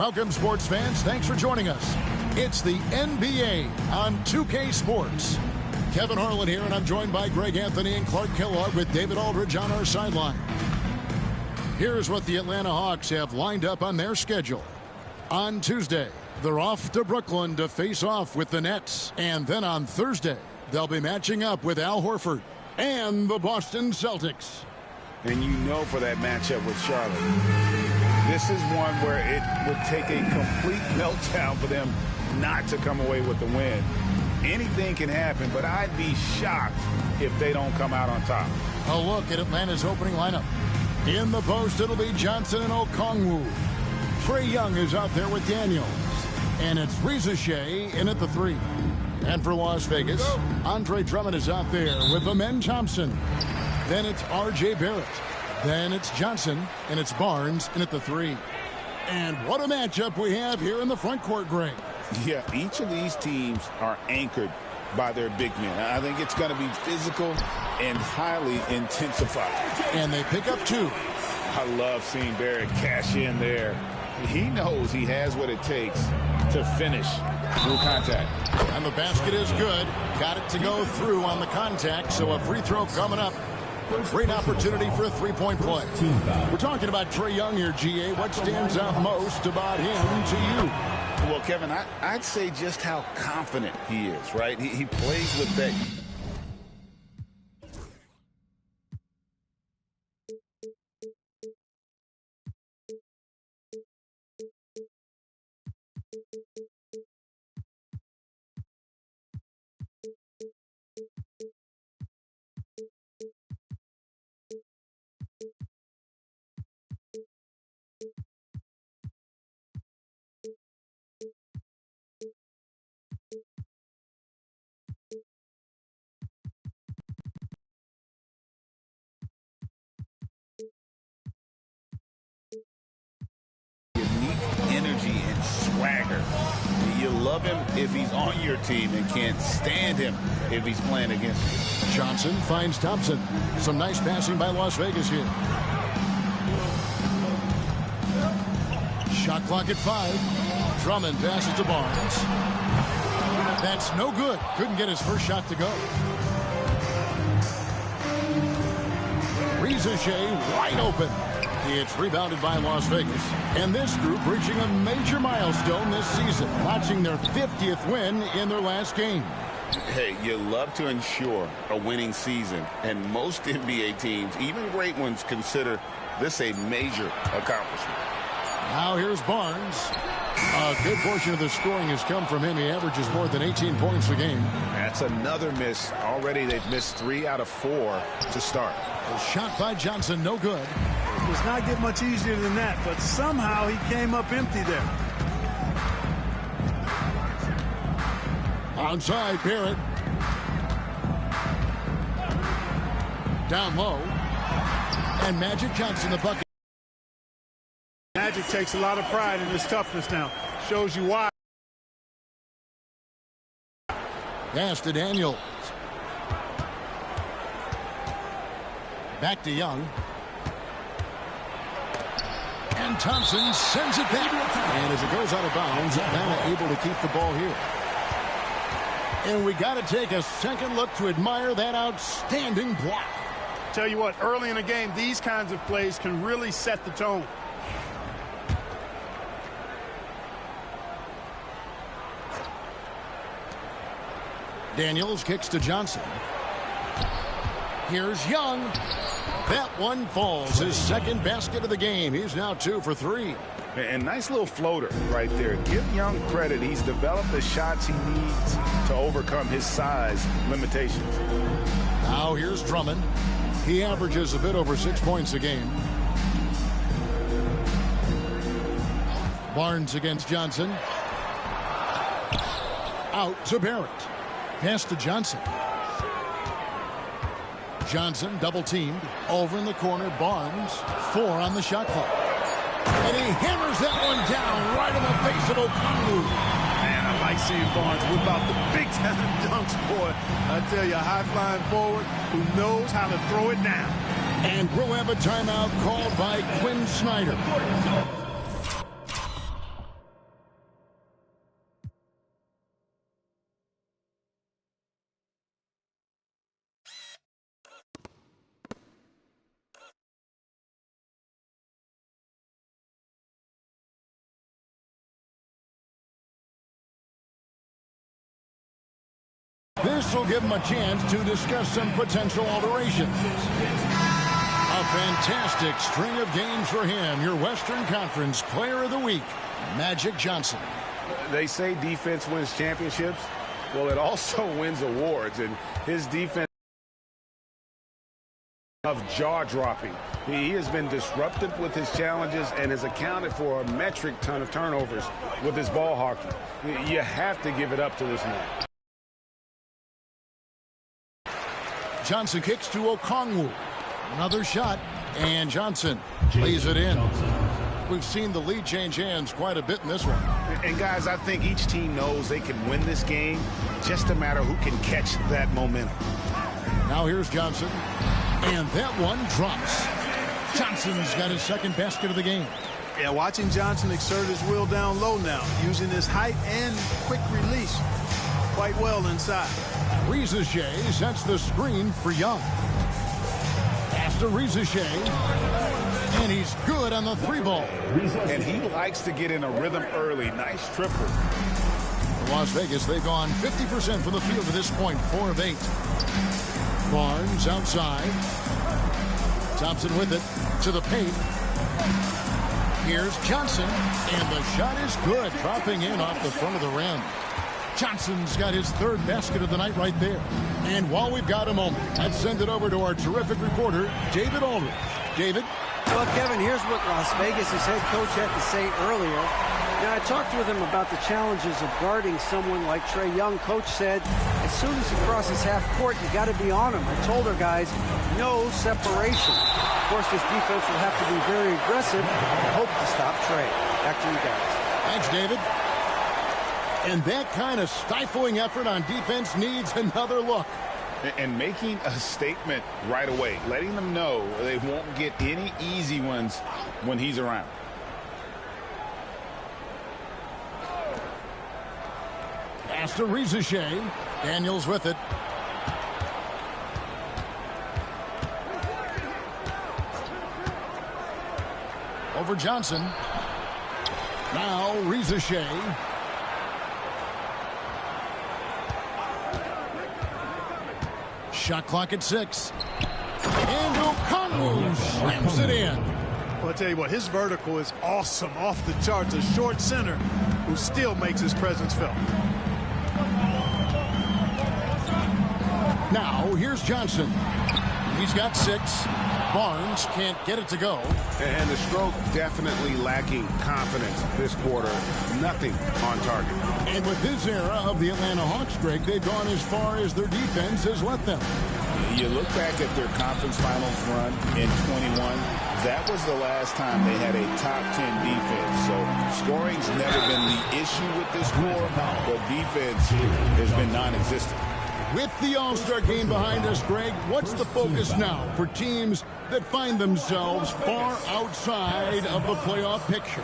Welcome, sports fans. Thanks for joining us. It's the NBA on 2K Sports. Kevin Harlan here, and I'm joined by Greg Anthony and Clark Kellogg with David Aldridge on our sideline. Here's what the Atlanta Hawks have lined up on their schedule. On Tuesday, they're off to Brooklyn to face off with the Nets. And then on Thursday, they'll be matching up with Al Horford and the Boston Celtics. And you know, for that matchup with Charlotte, this is one where it would take a complete meltdown for them not to come away with the win. Anything can happen, but I'd be shocked if they don't come out on top. A look at Atlanta's opening lineup. In the post, it'll be Johnson and Okongwu. Trae Young is out there with Daniels. And it's Shai in at the 3. And for Las Vegas, Andre Drummond is out there with Amen Thompson. Then it's R.J. Barrett. Then it's Johnson, and it's Barnes in at the 3. And what a matchup we have here in the front court, Greg. Yeah, each of these teams are anchored by their big men. I think it's going to be physical and highly intensified. And they pick up 2. I love seeing Barrett cash in there. He knows he has what it takes to finish through contact. And the basket is good. Got it to go through on the contact, so a free throw coming up. Great opportunity for a three-point play. We're talking about Trae Young here, GA. What stands out most about him to you? Well, Kevin, I'd say just how confident he is, right? He plays with that. Energy and swagger. You love him if he's on your team and can't stand him if he's playing against you. Johnson finds Thompson. Some nice passing by Las Vegas here. Shot clock at 5. Drummond passes to Barnes. That's no good. Couldn't get his first shot to go. Shai wide open. It's rebounded by Las Vegas. And this group reaching a major milestone this season, notching their 50th win in their last game. Hey, you love to ensure a winning season, and most NBA teams, even great ones, consider this a major accomplishment. Now here's Barnes. A good portion of the scoring has come from him. He averages more than 18 points a game. That's another miss. Already they've missed 3 out of 4 to start. A shot by Johnson, no good. It does not get much easier than that, but somehow he came up empty there. Onside, Barrett. Down low. And Magic Johnson, the bucket. Magic takes a lot of pride in his toughness now. Shows you why. Pass to Daniels. Back to Young. And Thompson sends it back. And as it goes out of bounds, Atlanta able to keep the ball here. And we got to take a second look to admire that outstanding block. Tell you what, early in the game, these kinds of plays can really set the tone. Daniels kicks to Johnson. Here's Young. That one falls. His second basket of the game. He's now 2 for 3. And nice little floater right there. Give Young credit. He's developed the shots he needs to overcome his size limitations. Now here's Drummond. He averages a bit over 6 points a game. Barnes against Johnson. Out to Barrett. Pass to Johnson. Johnson double-teamed. Over in the corner, Barnes. 4 on the shot clock. And he hammers that one down right in the face of Okongwu. Man, I like seeing Barnes whip out the big-time dunks, boy. I tell you, a high-flying forward who knows how to throw it down. And we'll have a timeout called by Quinn Snyder. this will give him a chance to discuss some potential alterations. A fantastic string of games for him. Your Western Conference Player of the Week, Magic Johnson. They say defense wins championships. Well, it also wins awards, and his defense of jaw-dropping. He has been disruptive with his challenges and has accounted for a metric ton of turnovers with his ball hockey. You have to give it up to this man. Johnson kicks to Okongwu. Another shot, and Johnson lays it in. We've seen the lead change hands quite a bit in this one. And guys, I think each team knows they can win this game, just a matter who can catch that momentum. Now here's Johnson, and that one drops. Johnson's got his second basket of the game. Yeah, watching Johnson exert his will down low now, using his height and quick release quite well inside. Rizichet sets the screen for Young. Pass to Rizichet, and he's good on the three ball. And he likes to get in a rhythm early. Nice triple. For Las Vegas, they've gone 50% from the field to this point, 4 of 8. Barnes outside. Thompson with it to the paint. Here's Johnson, and the shot is good, dropping in off the front of the rim. Johnson's got his third basket of the night right there. And while we've got a moment, let's send it over to our terrific reporter, David Aldridge. David? Well, Kevin, here's what Las Vegas' head coach had to say earlier. Now, I talked with him about the challenges of guarding someone like Trae Young. Coach said, as soon as he crosses half court, you got to be on him. I told our guys, no separation. Of course, this defense will have to be very aggressive and hope to stop Trae. Back to you guys. Thanks, David. And that kind of stifling effort on defense needs another look. And making a statement right away, letting them know they won't get any easy ones when he's around. Pass to Rizichet. Daniels with it. Over Johnson. Now Rizichet. Shot clock at 6. And Okongwu slams it in. Well, I'll tell you what, his vertical is awesome, off the charts. A short center who still makes his presence felt. Now, here's Johnson. He's got 6. Barnes can't get it to go. And the stroke definitely lacking confidence this quarter. Nothing on target. And with this era of the Atlanta Hawks, Greg, they've gone as far as their defense has let them. You look back at their conference finals run in 21. That was the last time they had a top 10 defense. So scoring's never been the issue with this core, but defense has been non-existent. With the All-Star game behind us, Greg, what's the focus now for teams that find themselves far outside of the playoff picture?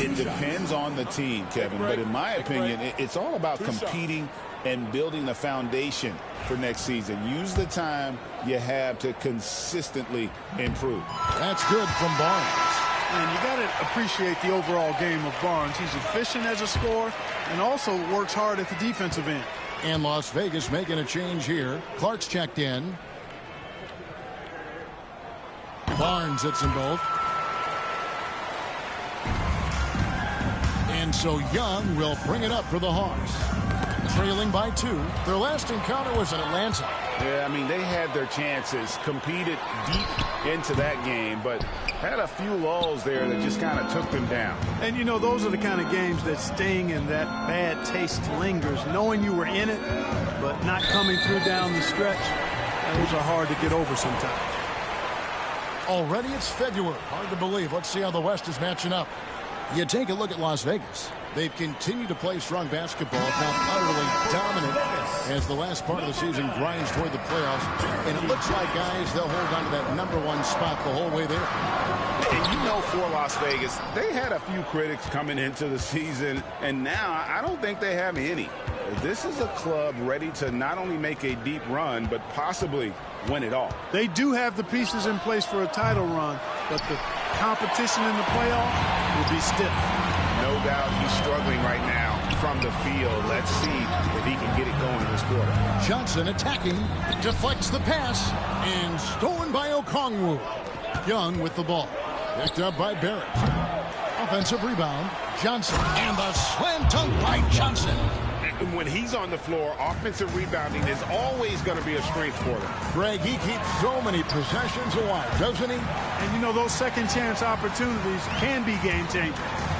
It depends on the team, Kevin, but in my opinion, it's all about competing and building the foundation for next season. Use the time you have to consistently improve. That's good from Barnes. And you got to appreciate the overall game of Barnes. He's efficient as a scorer and also works hard at the defensive end. And Las Vegas making a change here. Clark's checked in. Barnes hits them both. And so Young will bring it up for the Hawks. Trailing by 2. Their last encounter was in Atlanta. Yeah, I mean, they had their chances, competed deep into that game, but had a few lulls there that just kind of took them down. And, you know, those are the kind of games that sting and that bad taste lingers. Knowing you were in it, but not coming through down the stretch, those are hard to get over sometimes. Already it's February. Hard to believe. Let's see how the West is matching up. You take a look at Las Vegas. They've continued to play strong basketball, now utterly dominant as the last part of the season grinds toward the playoffs. And it looks like, guys, they'll hold on to that #1 spot the whole way there. And you know, for Las Vegas, they had a few critics coming into the season, and now I don't think they have any. This is a club ready to not only make a deep run, but possibly win it all. They do have the pieces in place for a title run, but the competition in the playoffs will be stiff. No doubt he's struggling right now. from the field. Let's see if he can get it going in this quarter. Johnson attacking, deflects the pass, and stolen by Okongwu. Young with the ball. Picked up by Barrett. Offensive rebound. Johnson. And the slam dunk by Johnson. When he's on the floor, offensive rebounding is always going to be a strength for them. Greg, he keeps so many possessions alive, doesn't he? And, you know, those second chance opportunities can be game changers.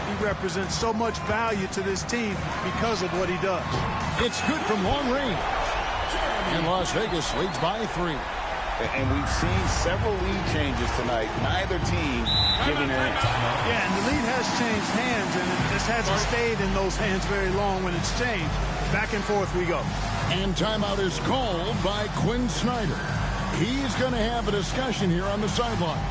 He represents so much value to this team because of what he does. It's good from long range. And Las Vegas leads by 3. And we've seen several lead changes tonight. Neither team giving an inch. Yeah, and the lead has changed hands, and it just hasn't stayed in those hands very long when it's changed. Back and forth we go. And timeout is called by Quinn Snyder. He's going to have a discussion here on the sideline.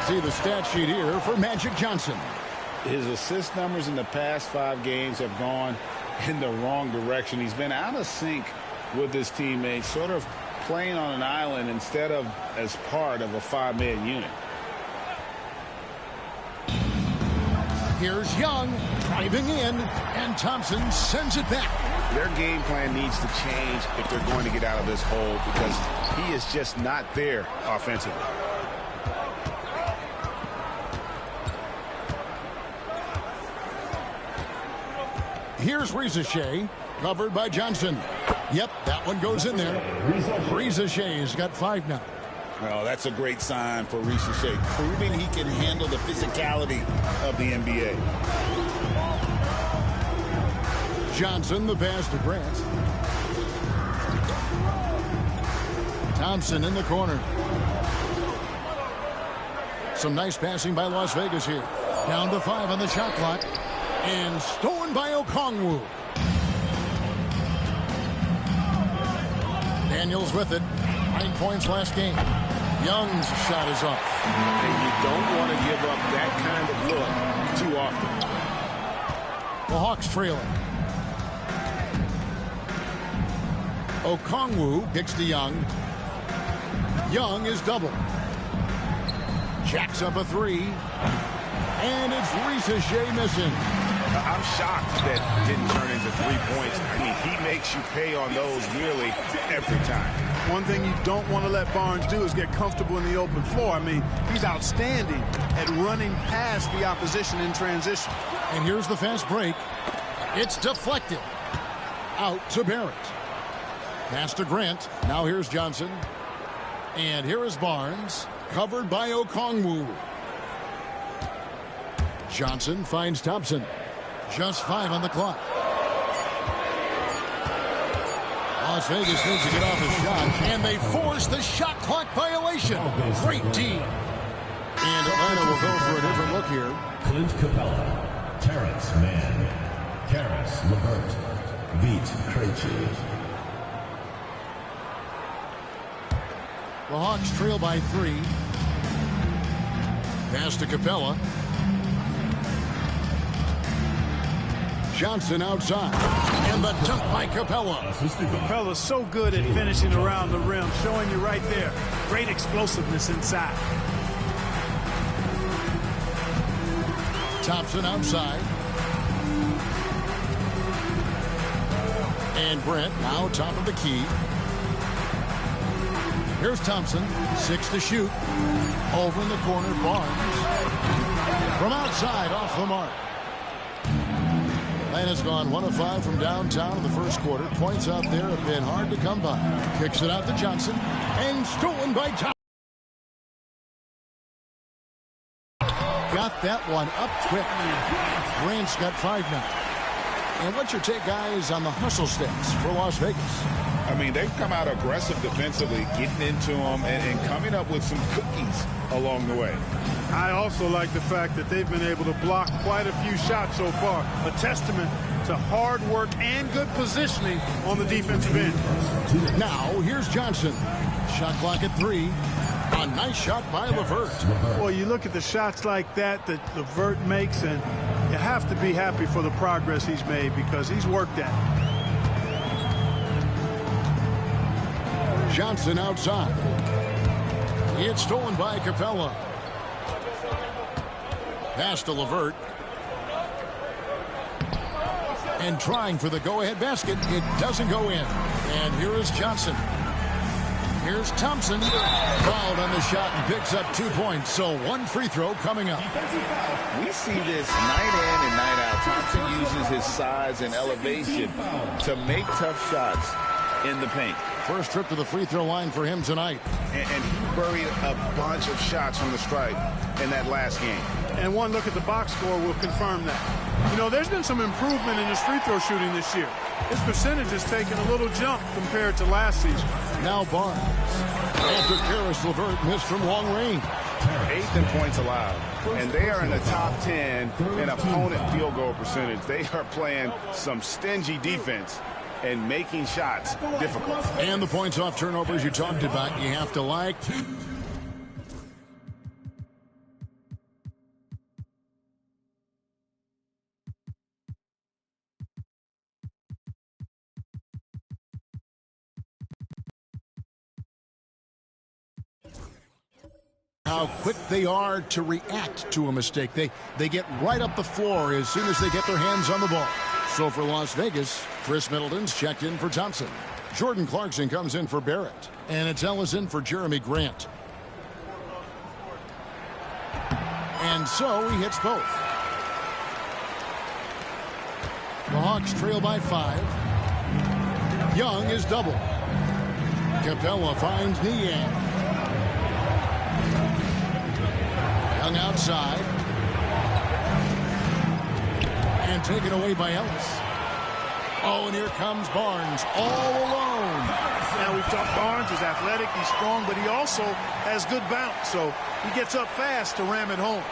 See the stat sheet here for Magic Johnson. His assist numbers in the past 5 games have gone in the wrong direction. He's been out of sync with his teammates, sort of playing on an island instead of as part of a 5-man unit. Here's Young driving in, and Thompson sends it back. Their game plan needs to change if they're going to get out of this hole, because he is just not there offensively. Here's Rizachet, covered by Johnson. Yep, that one goes in there. Rizachet's got 5 now. Well, that's a great sign for Rizachet, proving he can handle the physicality of the NBA. Johnson, the pass to Grant. Thompson in the corner. Some nice passing by Las Vegas here. Down to 5 on the shot clock. And stolen by Okongwu. Daniels with it. 9 points last game. Young's shot is off. And you don't want to give up that kind of look too often. The Hawks trailing. Okongwu kicks to Young. Young is doubled. Jacks up a 3. And it's Rizachet missing. I'm shocked that it didn't turn into 3 points. I mean, he makes you pay on those nearly every time. One thing you don't want to let Barnes do is get comfortable in the open floor. I mean, he's outstanding at running past the opposition in transition. And here's the fast break. It's deflected. Out to Barrett. Pass to Grant. Now here's Johnson. And here is Barnes. Covered by Okongwu. Johnson finds Thompson. Just 5 on the clock. Las Vegas needs to get off his shot, and they force the shot clock violation. Great D. And Atlanta will go for a different look here. Clint Capella, Terrence Mann, Karis LeVert, Vit Krejci. The Hawks trail by 3. Pass to Capella. Johnson outside. And the dunk by Capella. Capella's so good at finishing around the rim, showing you right there. Great explosiveness inside. Thompson outside. And Brent now top of the key. Here's Thompson. 6 to shoot. Over in the corner, Barnes. From outside, off the mark. Atlanta's gone 1 of 5 from downtown in the first quarter. Points out there have been hard to come by. Kicks it out to Johnson. And stolen by Thompson. Got that one up quick. Grant's got 5 now. And what's your take, guys, on the hustle stats for Las Vegas? I mean, they've come out aggressive defensively, getting into them and coming up with some cookies along the way. I also like the fact that they've been able to block quite a few shots so far. A testament to hard work and good positioning on the defensive end. Now, here's Johnson. Shot clock at 3. A nice shot by LeVert. Well, you look at the shots like that LeVert makes, and you have to be happy for the progress he's made because he's worked at it. Johnson outside. It's stolen by Capella. Pass to LeVert. And trying for the go-ahead basket. It doesn't go in. And here is Johnson. Here's Thompson. Fouled on the shot and picks up 2 points. So one free throw coming up. We see this night in and night out. Thompson uses his size and elevation to make tough shots in the paint. First trip to the free throw line for him tonight. And he buried a bunch of shots from the stripe in that last game. And one look at the box score will confirm that. You know, there's been some improvement in his free throw shooting this year. His percentage has taken a little jump compared to last season. Now Barnes. After Karis LeVert missed from long range. 8th in points allowed. And they are in the top 10 in opponent field goal percentage. They are playing some stingy defense and making shots difficult. And the points off turnovers you talked about, you have to like. How quick they are to react to a mistake. They get right up the floor as soon as they get their hands on the ball. So for Las Vegas, Chris Middleton's checked in for Thompson. Jordan Clarkson comes in for Barrett. And it's Ellison for Jeremy Grant. And so he hits both. The Hawks trail by 5. Young is double. Capella finds Niang. Young outside. And taken away by Ellis. Oh, and here comes Barnes all alone. Now we've talked Barnes is athletic, he's strong, but he also has good bounce. So he gets up fast to ram it home.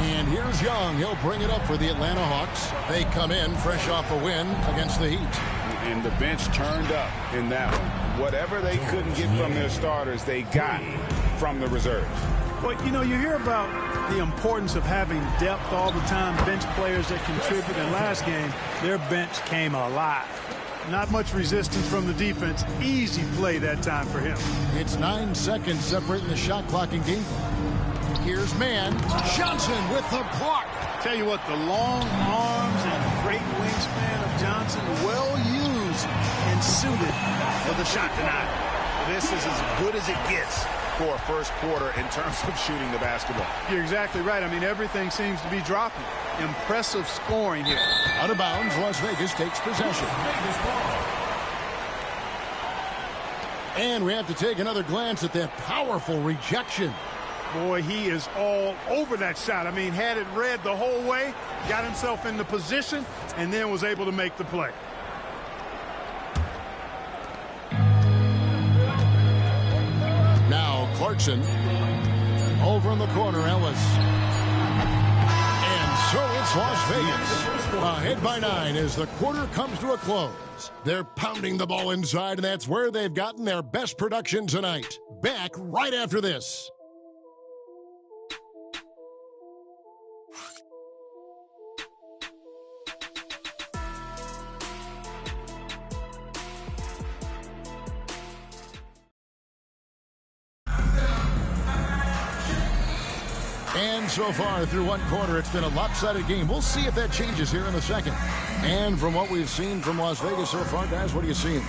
And here's Young. He'll bring it up for the Atlanta Hawks. They come in fresh off a win against the Heat. And the bench turned up in that one. Whatever they couldn't get from their starters, they got from the reserves. Well, you know, you hear about the importance of having depth all the time, bench players that contribute. In last game, their bench came alive. Not much resistance from the defense. Easy play that time for him. It's 9 seconds separating the shot clock and game. Here's man. Johnson with the block. Tell you what, the long arms and great wingspan of Johnson, well used and suited for the shot tonight. This is as good as it gets for a first quarter in terms of shooting the basketball. You're exactly right. I mean, everything seems to be dropping. Impressive scoring here. Out of bounds, Las Vegas takes possession. And we have to take another glance at that powerful rejection. Boy, he is all over that shot. I mean, had it read the whole way, got himself in the position, and then was able to make the play. Now Clarkson. Over in the corner, Ellis. And so it's Las Vegas. Ahead by 9 as the quarter comes to a close. They're pounding the ball inside, and that's where they've gotten their best production tonight. Back right after this. And so far through one quarter, it's been a lopsided game. We'll see if that changes here in a second. And from what we've seen from Las Vegas so far, guys, what are you seeing?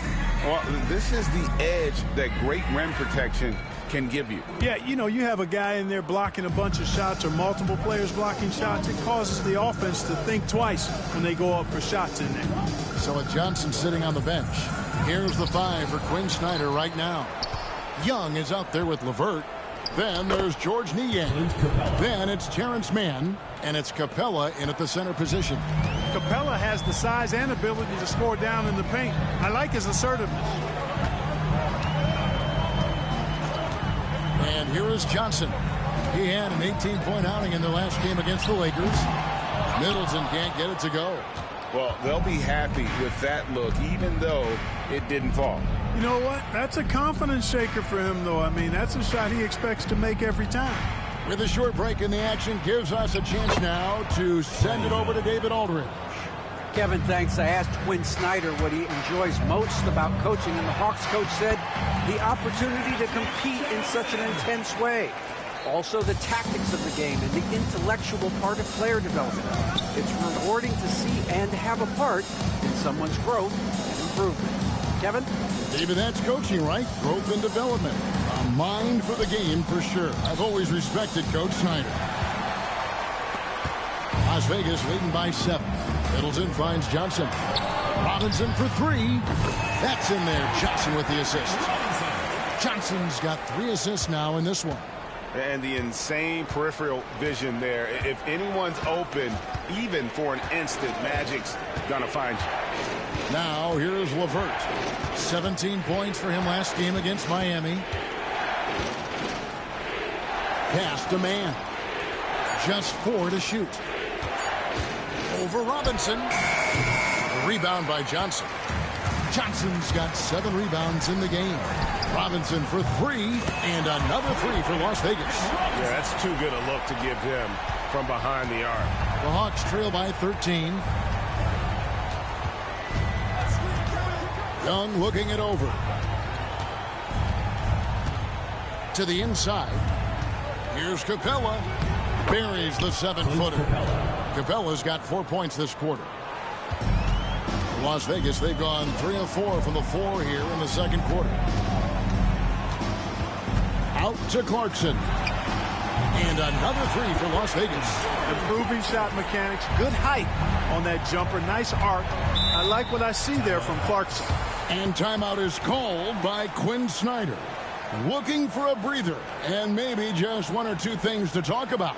Well, this is the edge that great rim protection can give you. Yeah, you know, you have a guy in there blocking a bunch of shots or multiple players blocking shots. It causes the offense to think twice when they go up for shots in there. So with Johnson sitting on the bench, here's the 5 for Quinn Snyder right now. Young is out there with LeVert. Then there's George Niang. Then it's Terrence Mann. And it's Capella in at the center position. Capella has the size and ability to score down in the paint. I like his assertiveness. And here is Johnson. He had an 18-point outing in the last game against the Lakers. Middleton can't get it to go. Well, they'll be happy with that look, even though it didn't fall. You know what? That's a confidence shaker for him, though. I mean, that's a shot he expects to make every time. With a short break in the action, gives us a chance now to send it over to David Aldridge. Kevin, thanks. I asked Quinn Snyder what he enjoys most about coaching, and the Hawks coach said the opportunity to compete in such an intense way. Also, the tactics of the game and the intellectual part of player development. It's rewarding to see and have a part in someone's growth and improvement. Kevin? David, that's coaching, right? Growth and development. A mind for the game for sure. I've always respected Coach Snyder. Las Vegas leading by 7. Middleton finds Johnson. Robinson for 3. That's in there. Johnson with the assist. Johnson's got 3 assists now in this one. And the insane peripheral vision there. If anyone's open, even for an instant, Magic's going to find you. Now, here's LeVert. 17 points for him last game against Miami. Pass to man. Just 4 to shoot. Over Robinson. Rebound by Johnson. Johnson's got 7 rebounds in the game. Robinson for 3, and another 3 for Las Vegas. Yeah, that's too good a look to give him from behind the arc. The Hawks trail by 13. Young looking it over. To the inside. Here's Capella. Buries the 7-footer. Capella's got 4 points this quarter. Las Vegas, they've gone 3 of 4 from the floor here in the second quarter. Out to Clarkson. And another 3 for Las Vegas. Improving shot mechanics. Good height on that jumper. Nice arc. I like what I see there from Clarkson. And timeout is called by Quinn Snyder. Looking for a breather and maybe just 1 or 2 things to talk about.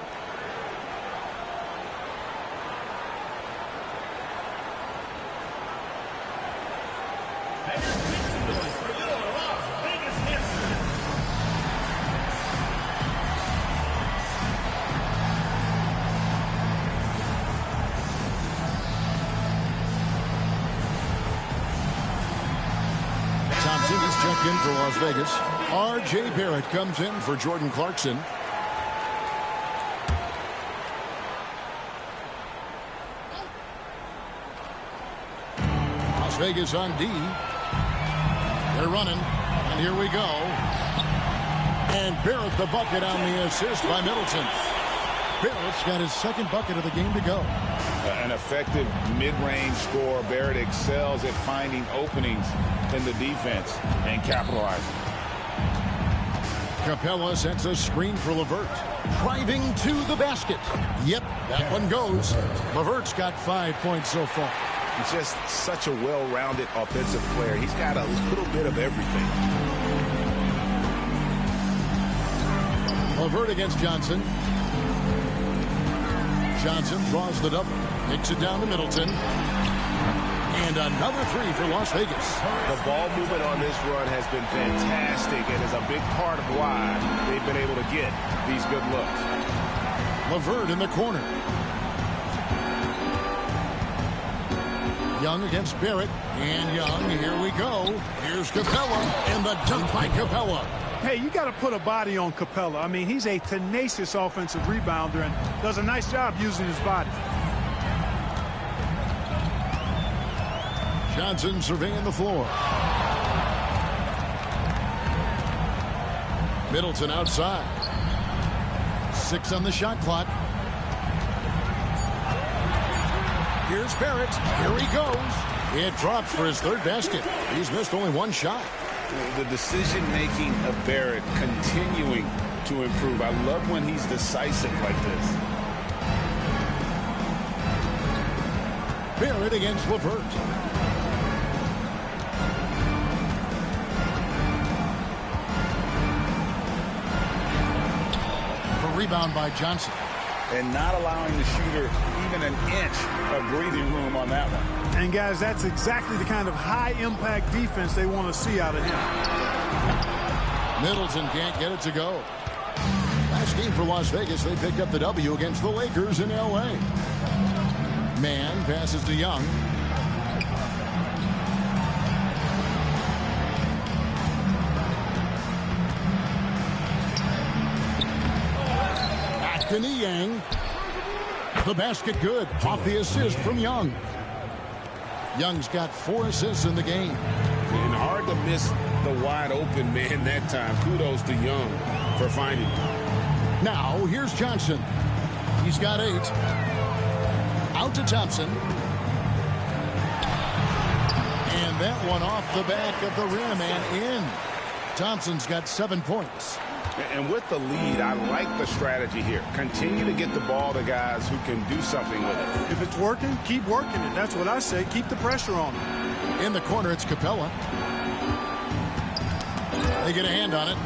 Checked in for Las Vegas. R.J. Barrett comes in for Jordan Clarkson. Las Vegas on D. They're running, and here we go. And Barrett the bucket on the assist by Middleton. Barrett's got his 2nd bucket of the game to go. An effective mid-range scorer. Barrett excels at finding openings in the defense and capitalizing. Capella sets a screen for LeVert. Driving to the basket. Yep, that one goes. LeVert's got 5 points so far. He's just such a well-rounded offensive player. He's got a little bit of everything. LeVert against Johnson. Johnson draws the double. Takes it down to Middleton. And another 3 for Las Vegas. The ball movement on this run has been fantastic and is a big part of why they've been able to get these good looks. LeVert in the corner. Young against Barrett. And Young, here we go. Here's Capella, and the dunk by Capella. Hey, you got to put a body on Capella. I mean, he's a tenacious offensive rebounder and does a nice job using his body. Johnson surveying the floor. Middleton outside. 6 on the shot clock. Here's Barrett. Here he goes. It drops for his 3rd basket. He's missed only 1 shot. The decision-making of Barrett continuing to improve. I love when he's decisive like this. Barrett against LeVert. A rebound by Johnson. And not allowing the shooter even an inch of breathing room on that one. And, guys, that's exactly the kind of high-impact defense they want to see out of him. Middleton can't get it to go. Last game for Las Vegas, they picked up the W against the Lakers in L.A. Man passes to Young. to Niang. The basket good. Off the assist from Young. Young's got 4 assists in the game. And hard to miss the wide open man that time. Kudos to Young for finding him. Now, here's Johnson. He's got 8. Out to Thompson. And that one off the back of the rim and in. Thompson's got 7 points. And with the lead, I like the strategy here. Continue to get the ball to guys who can do something with it. If it's working, keep working it. That's what I say. Keep the pressure on them. In the corner, it's Capella. They get a hand on it.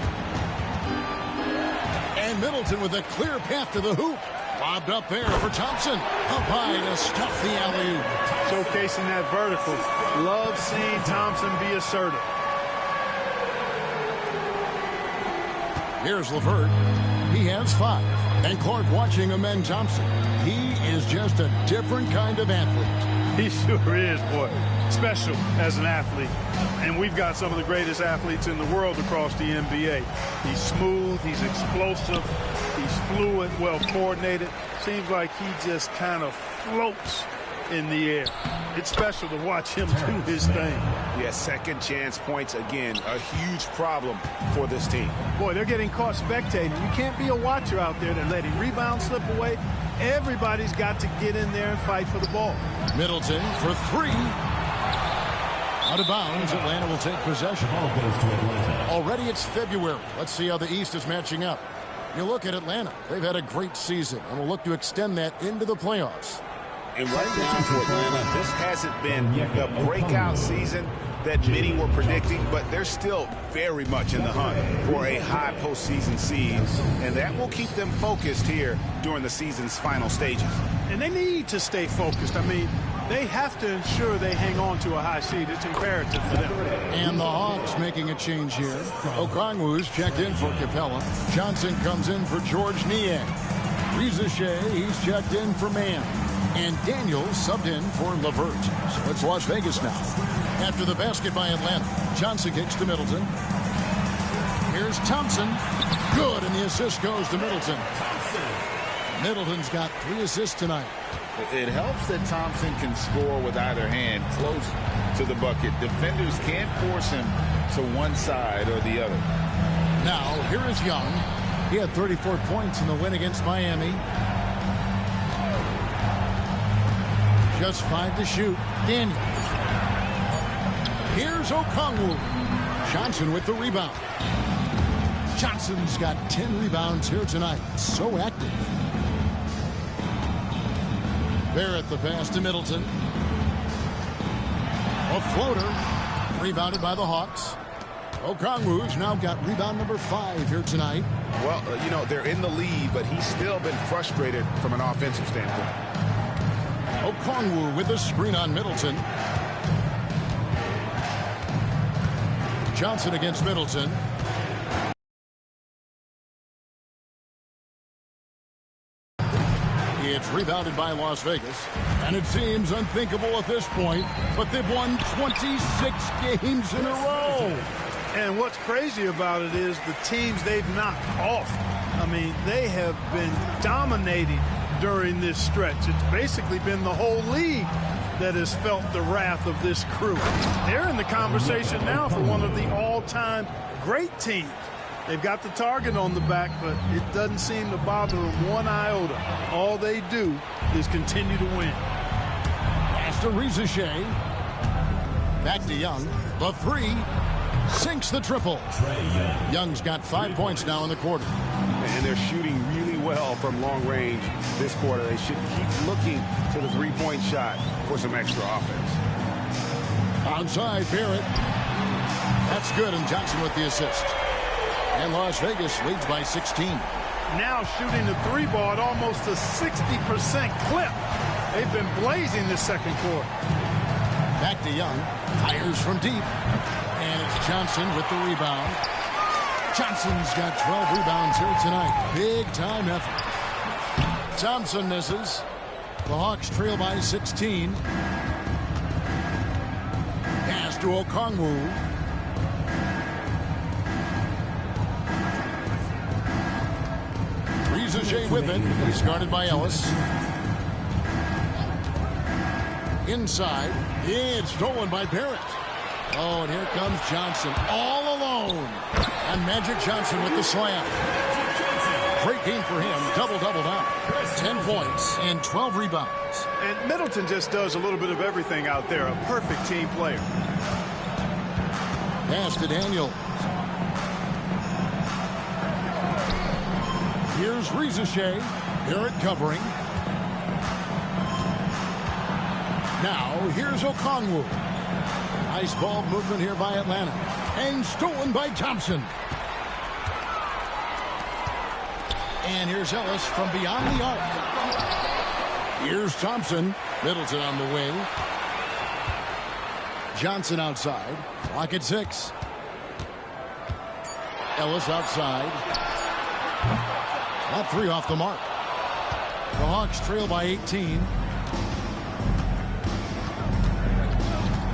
And Middleton with a clear path to the hoop. Lobbed up there for Thompson. Up high to stuff the alley-oop. Showcasing that vertical. Love seeing Thompson be assertive. Here's LeVert. He has 5. And Clark watching Amen Thompson. He is just a different kind of athlete. He sure is, boy. Special as an athlete. And we've got some of the greatest athletes in the world across the NBA. He's smooth. He's explosive. He's fluid, well coordinated. Seems like he just kind of floats in the air. It's special to watch him do his thing. Yeah, second chance points again. A huge problem for this team. Boy, they're getting caught spectating. You can't be a watcher out there that letting rebounds slip away. Everybody's got to get in there and fight for the ball. Middleton for 3. Out of bounds. Atlanta will take possession. Already it's February. Let's see how the East is matching up. You look at Atlanta. They've had a great season and will look to extend that into the playoffs. And right now for Atlanta, this hasn't been the breakout season that many were predicting, but they're still very much in the hunt for a high postseason seed, and that will keep them focused here during the season's final stages. And they need to stay focused. I mean, they have to ensure they hang on to a high seed. It's imperative for them. And the Hawks making a change here. Okongwu's checked in for Capella. Johnson comes in for George Niang. Reza Shea, he's checked in for Mann. And Daniels subbed in for LeVert. So it's Las Vegas now. After the basket by Atlanta, Johnson kicks to Middleton. Here's Thompson. Good, and the assist goes to Middleton. Middleton's got 3 assists tonight. It helps that Thompson can score with either hand close to the bucket. Defenders can't force him to one side or the other. Now, here is Young. He had 34 points in the win against Miami. Just 5 to shoot. Daniels. Here's Okongwu. Johnson with the rebound. Johnson's got 10 rebounds here tonight. So active. Barrett the pass to Middleton. A floater. Rebounded by the Hawks. Okongwu's now got rebound number 5 here tonight. Well, you know, they're in the lead, but he's still been frustrated from an offensive standpoint. Okongwu with the screen on Middleton. Johnson against Middleton. It's rebounded by Las Vegas. And it seems unthinkable at this point, but they've won 26 games in a row. And what's crazy about it is the teams they've knocked off. I mean, they have been dominating during this stretch. It's basically been the whole league that has felt the wrath of this crew. They're in the conversation now for one of the all-time great teams. They've got the target on the back, but it doesn't seem to bother them one iota. All they do is continue to win. Pass to Reza Shea. Back to Young. The 3. Sinks the triple. Young's got 5 points now in the quarter. And they're shooting really well from long range this quarter. They should keep looking to the three-point shot for some extra offense. Onside, Barrett. That's good, and Johnson with the assist. And Las Vegas leads by 16. Now shooting the 3 ball at almost a 60% clip. They've been blazing this second quarter. Back to Young. Fires from deep. And it's Johnson with the rebound. Johnson's got 12 rebounds here tonight. Big time effort. Thompson misses. The Hawks trail by 16. Pass to Okongwu. Ricochet with it. He's guarded by Ellis. Inside. It's stolen by Barrett. Oh, and here comes Johnson all alone. And Magic Johnson with the slam. Great game for him. Double-double now. 10 points and 12 rebounds. And Middleton just does a little bit of everything out there. A perfect team player. Pass to Daniels. Here's Ricochet. Barrett covering. Now, here's Okongwu. Nice ball movement here by Atlanta. And stolen by Thompson. And here's Ellis from beyond the arc. Here's Thompson. Middleton on the wing. Johnson outside. Clock at 6. Ellis outside. That 3 off the mark. The Hawks trail by 18.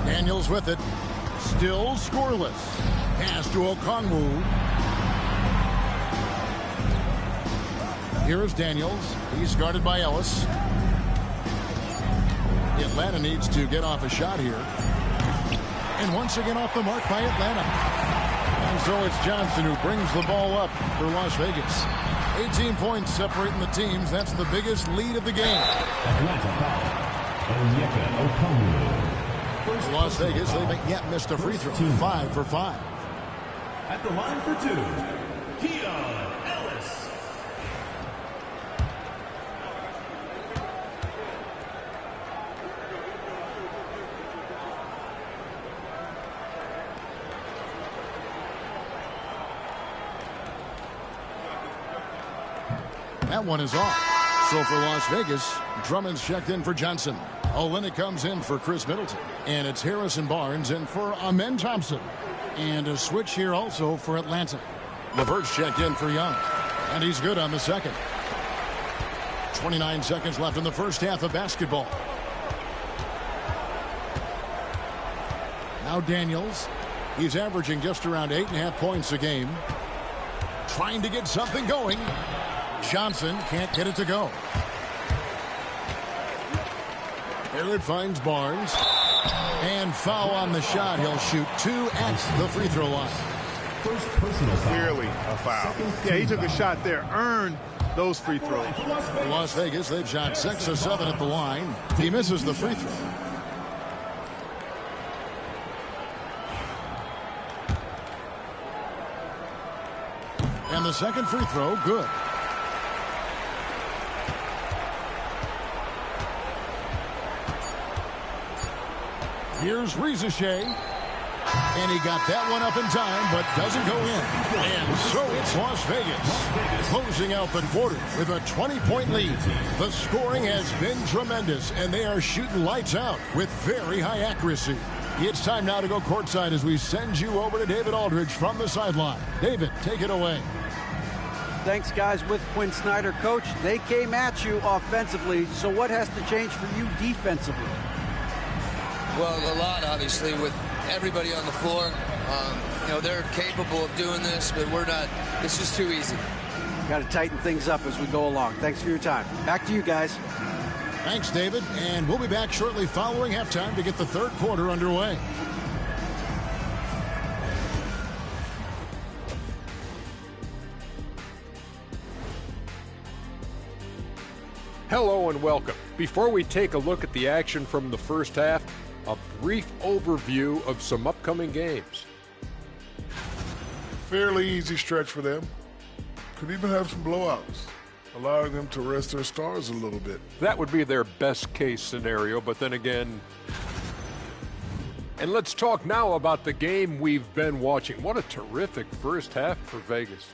Daniels with it. Still scoreless. Pass to Okongwu. Here is Daniels. He's guarded by Ellis. Atlanta needs to get off a shot here. And once again off the mark by Atlanta. And so it's Johnson who brings the ball up for Las Vegas. 18 points separating the teams. That's the biggest lead of the game. Atlanta foul. Onyeka Okongwu. Las Vegas, they haven't yet missed a free throw. 5 for 5. At the line for 2, Keon Ellis. That one is off. So for Las Vegas, Drummond's checked in for Johnson. Olynyk comes in for Chris Middleton. And it's Harrison Barnes in for Amen Thompson. And a switch here also for Atlanta. LeVert's checked in for Young. And he's good on the second. 29 seconds left in the first half of basketball. Now Daniels. He's averaging just around 8.5 points a game. Trying to get something going. Johnson can't get it to go. Barrett finds Barnes. And foul on the shot. He'll shoot 2 at the free throw line. First personal foul. Clearly a foul. Yeah, he took a shot there. Earned those free throws. For Las Vegas, they've shot 6 of 7 at the line. He misses the free throw. And the second free throw, good. Here's Ricochet. And he got that one up in time, but doesn't go in. And so it's Las Vegas closing out the quarter with a 20-point lead. The scoring has been tremendous, and they are shooting lights out with very high accuracy. It's time now to go courtside as we send you over to David Aldridge from the sideline. David, take it away. Thanks, guys. With Quinn Snyder, Coach, they came at you offensively. So what has to change for you defensively? Well, a lot, obviously, with everybody on the floor. You know, they're capable of doing this, but we're not. It's just too easy. Got to tighten things up as we go along. Thanks for your time. Back to you guys. Thanks, David. And we'll be back shortly following halftime to get the third quarter underway. Hello and welcome. Before we take a look at the action from the first half, a brief overview of some upcoming games. Fairly easy stretch for them. Could even have some blowouts, allowing them to rest their stars a little bit. That would be their best case scenario, but then again... And let's talk now about the game we've been watching. What a terrific first half for Vegas.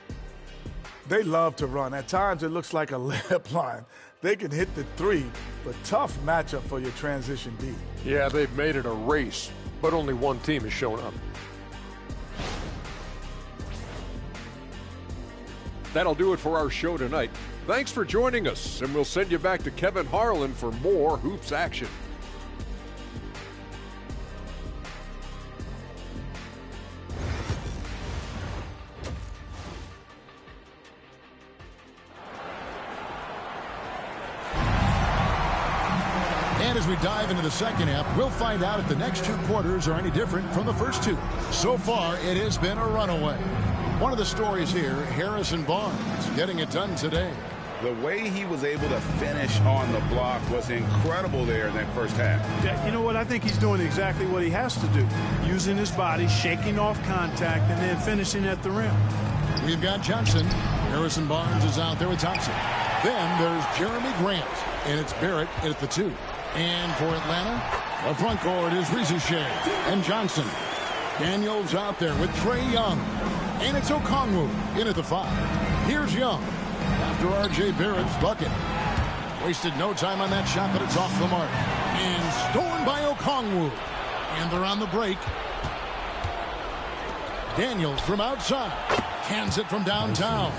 They love to run. At times it looks like a layup line. They can hit the three, but tough matchup for your transition D. Yeah, they've made it a race, but only one team has shown up. That'll do it for our show tonight. Thanks for joining us, and we'll send you back to Kevin Harlan for more hoops action. we dive into the second half, we'll find out if the next two quarters are any different from the first two. So far, it has been a runaway. One of the stories here, Harrison Barnes getting it done today. The way he was able to finish on the block was incredible there in that first half. Yeah, you know what? I think he's doing exactly what he has to do. Using his body, shaking off contact, and then finishing at the rim. We've got Johnson. Harrison Barnes is out there with Thompson. Then there's Jeremy Grant, and it's Barrett at the 2. And for Atlanta, the front court is Rizichet and Johnson. Daniels out there with Trae Young. And it's Okongwu in at the 5. Here's Young after R.J. Barrett's bucket. Wasted no time on that shot, but it's off the mark. And stolen by Okongwu. And they're on the break. Daniels from outside. Hands it from downtown.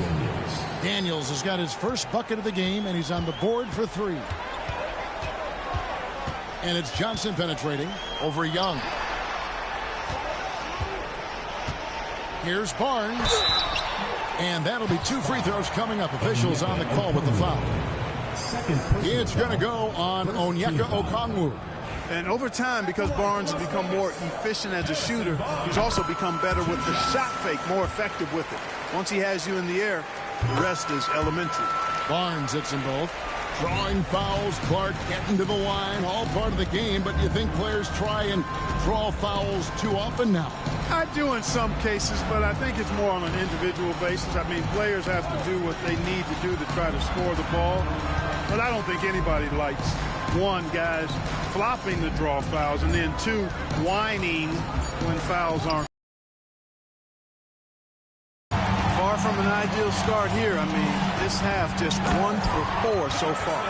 Daniels has got his first bucket of the game, and he's on the board for 3. And it's Johnson penetrating over Young. Here's Barnes. And that'll be 2 free throws coming up. Officials on the call with the foul. It's going to go on Onyeka Okongwu. And over time, because Barnes has become more efficient as a shooter, he's also become better with the shot fake, more effective with it. Once he has you in the air, the rest is elementary. Barnes hits them both. Drawing fouls, Clark getting to the line, all part of the game, but you think players try and draw fouls too often now? I do in some cases, but I think it's more on an individual basis. I mean, players have to do what they need to do to try to score the ball. But I don't think anybody likes, 1, guys flopping the draw fouls, and then 2, whining when fouls aren't. Far from an ideal start here. I mean, this half just 1 for 4 so far.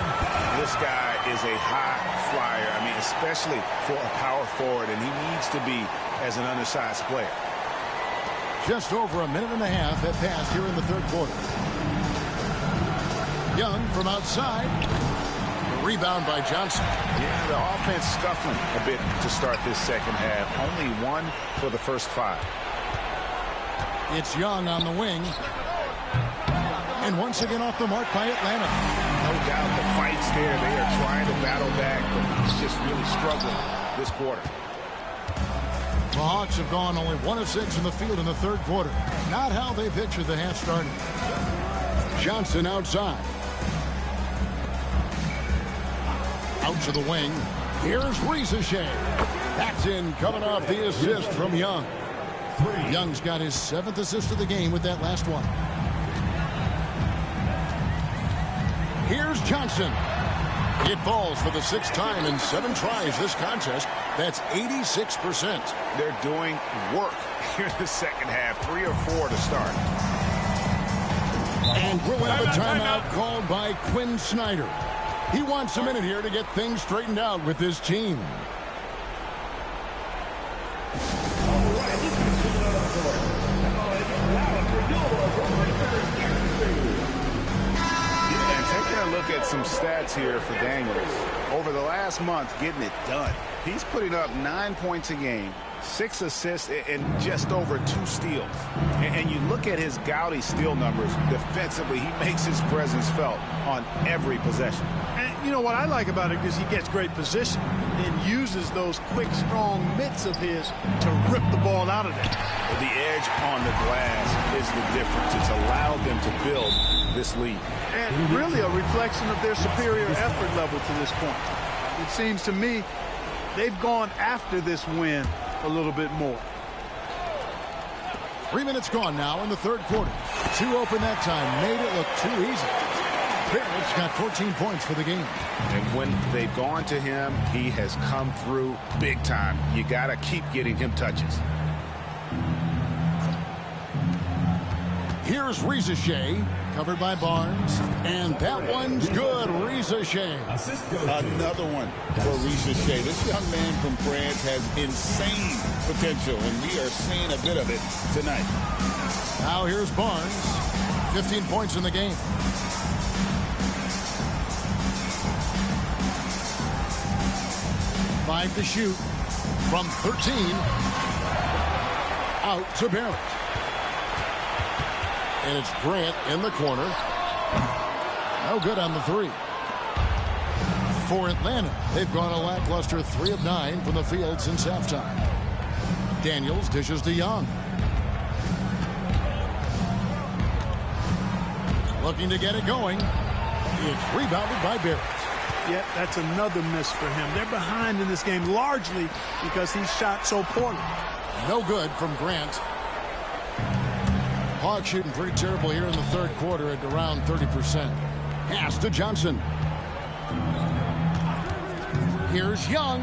This guy is a high flyer. I mean, especially for a power forward, and he needs to be as an undersized player. Just over a minute and a half have passed here in the third quarter. Young from outside. Rebound by Johnson. Yeah, the offense scuffling a bit to start this second half. Only 1 for the first 5. It's Young on the wing. And once again off the mark by Atlanta. No doubt the fight's there. They are trying to battle back, but it's just really struggling this quarter. The Hawks have gone only 1 of 6 in the field in the third quarter. Not how they pictured the half starting. Johnson outside. Out to the wing. Here's Rizichet. That's in, coming off the assist from Young. Young's got his 7th assist of the game with that last one. Here's Johnson. It falls for the 6th time in 7 tries this contest. That's 86%. They're doing work here in the second half. 3 or 4 to start. And we'll have a timeout called by Quinn Snyder. He wants a minute here to get things straightened out with his team. And taking a look at some stats here for Daniels. Over the last month, getting it done. He's putting up 9 points a game, 6 assists, and just over 2 steals. And you look at his gaudy steal numbers defensively, he makes his presence felt on every possession. And you know what I like about it is he gets great position and uses those quick, strong mitts of his to rip the ball out of there. The edge on the glass is the difference. It's allowed them to build this lead. And really a reflection of their superior effort level to this point. It seems to me they've gone after this win a little bit more. 3 minutes gone now in the third quarter. 2 open that time. Made it look too easy. Barrett's got 14 points for the game. And when they've gone to him, he has come through big time. You got to keep getting him touches. Here's Rizichet, covered by Barnes. And that one's good. Rizichet. Another one for Rizichet. This young man from France has insane potential, and we are seeing a bit of it tonight. Now here's Barnes. 15 points in the game. Five to shoot from 13. Out to Barrett. And it's Grant in the corner. No good on the 3. For Atlanta, they've gone a lackluster 3 of 9 from the field since halftime. Daniels dishes to Young. Looking to get it going. It's rebounded by Barrett. Yeah, that's another miss for him. They're behind in this game largely because he shot so poorly. No good from Grant. Hawks shooting pretty terrible here in the third quarter at around 30%. Pass to Johnson. Here's Young.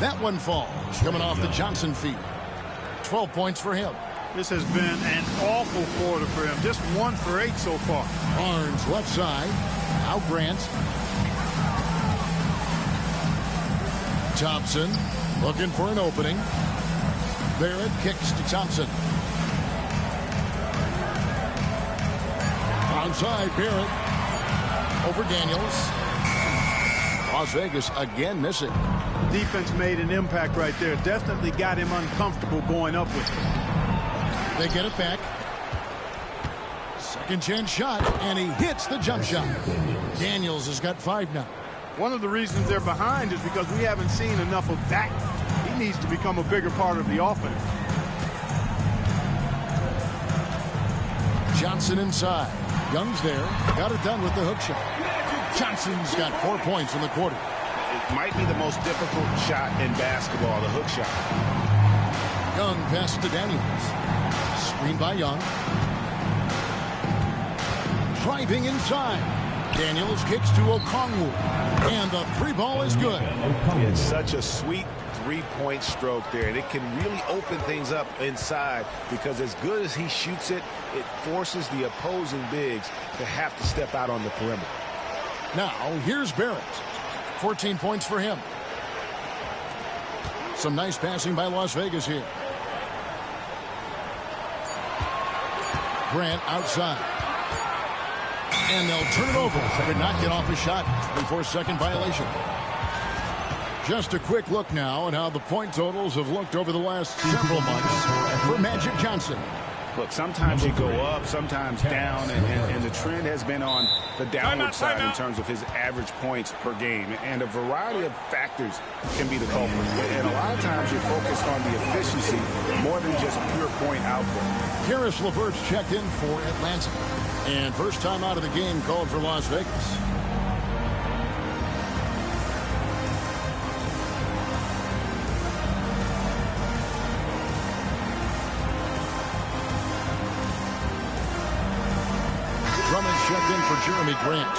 That one falls, coming off the Johnson feed. 12 points for him. This has been an awful quarter for him. Just 1 for 8 so far. Barnes left side. Now Grant. Thompson looking for an opening. Barrett kicks to Thompson. Onside Barrett. Over Daniels. Las Vegas again missing. Defense made an impact right there. Definitely got him uncomfortable going up with it. They get it back. Second chance shot, and he hits the jump shot. Daniels has got 5 now. One of the reasons they're behind is because we haven't seen enough of that. He needs to become a bigger part of the offense. Johnson inside. Young's there. Got it done with the hook shot. Johnson's got 4 points in the quarter. It might be the most difficult shot in basketball, the hook shot. Young passes to Daniels. Screen by Young. Driving inside. Daniels kicks to Okongwu. And the 3 ball is good. It's such a sweet 3-point stroke there. And it can really open things up inside because as good as he shoots it, it forces the opposing bigs to have to step out on the perimeter. Now, here's Barrett. 14 points for him. Some nice passing by Las Vegas here. Grant outside. And they'll turn it over. Could not get off a shot. 24-second violation. Just a quick look now at how the point totals have looked over the last several months for Magic Johnson. Look, sometimes you go up, sometimes down, and the trend has been on the downward side in terms of his average points per game. And a variety of factors can be the culprit. And a lot of times you're focused on the efficiency more than just pure point output. Karis LeVert's checked in for Atlanta. And first time out of the game called for Las Vegas. Drummond's checked in for Jeremy Grant.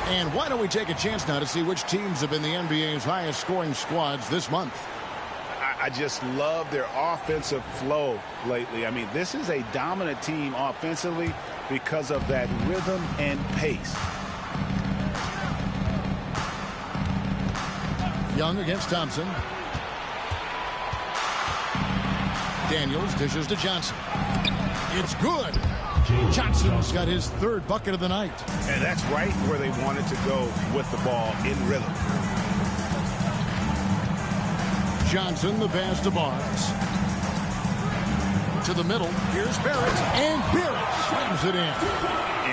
And why don't we take a chance now to see which teams have been the NBA's highest scoring squads this month. I just love their offensive flow lately. I mean, this is a dominant team offensively because of that rhythm and pace. Young against Thompson. Daniels dishes to Johnson. It's good. Johnson's got his 3rd bucket of the night. And that's right where they wanted to go with the ball in rhythm. Johnson, the pass to Barnes. To the middle. Here's Barrett. And Barrett slams it in.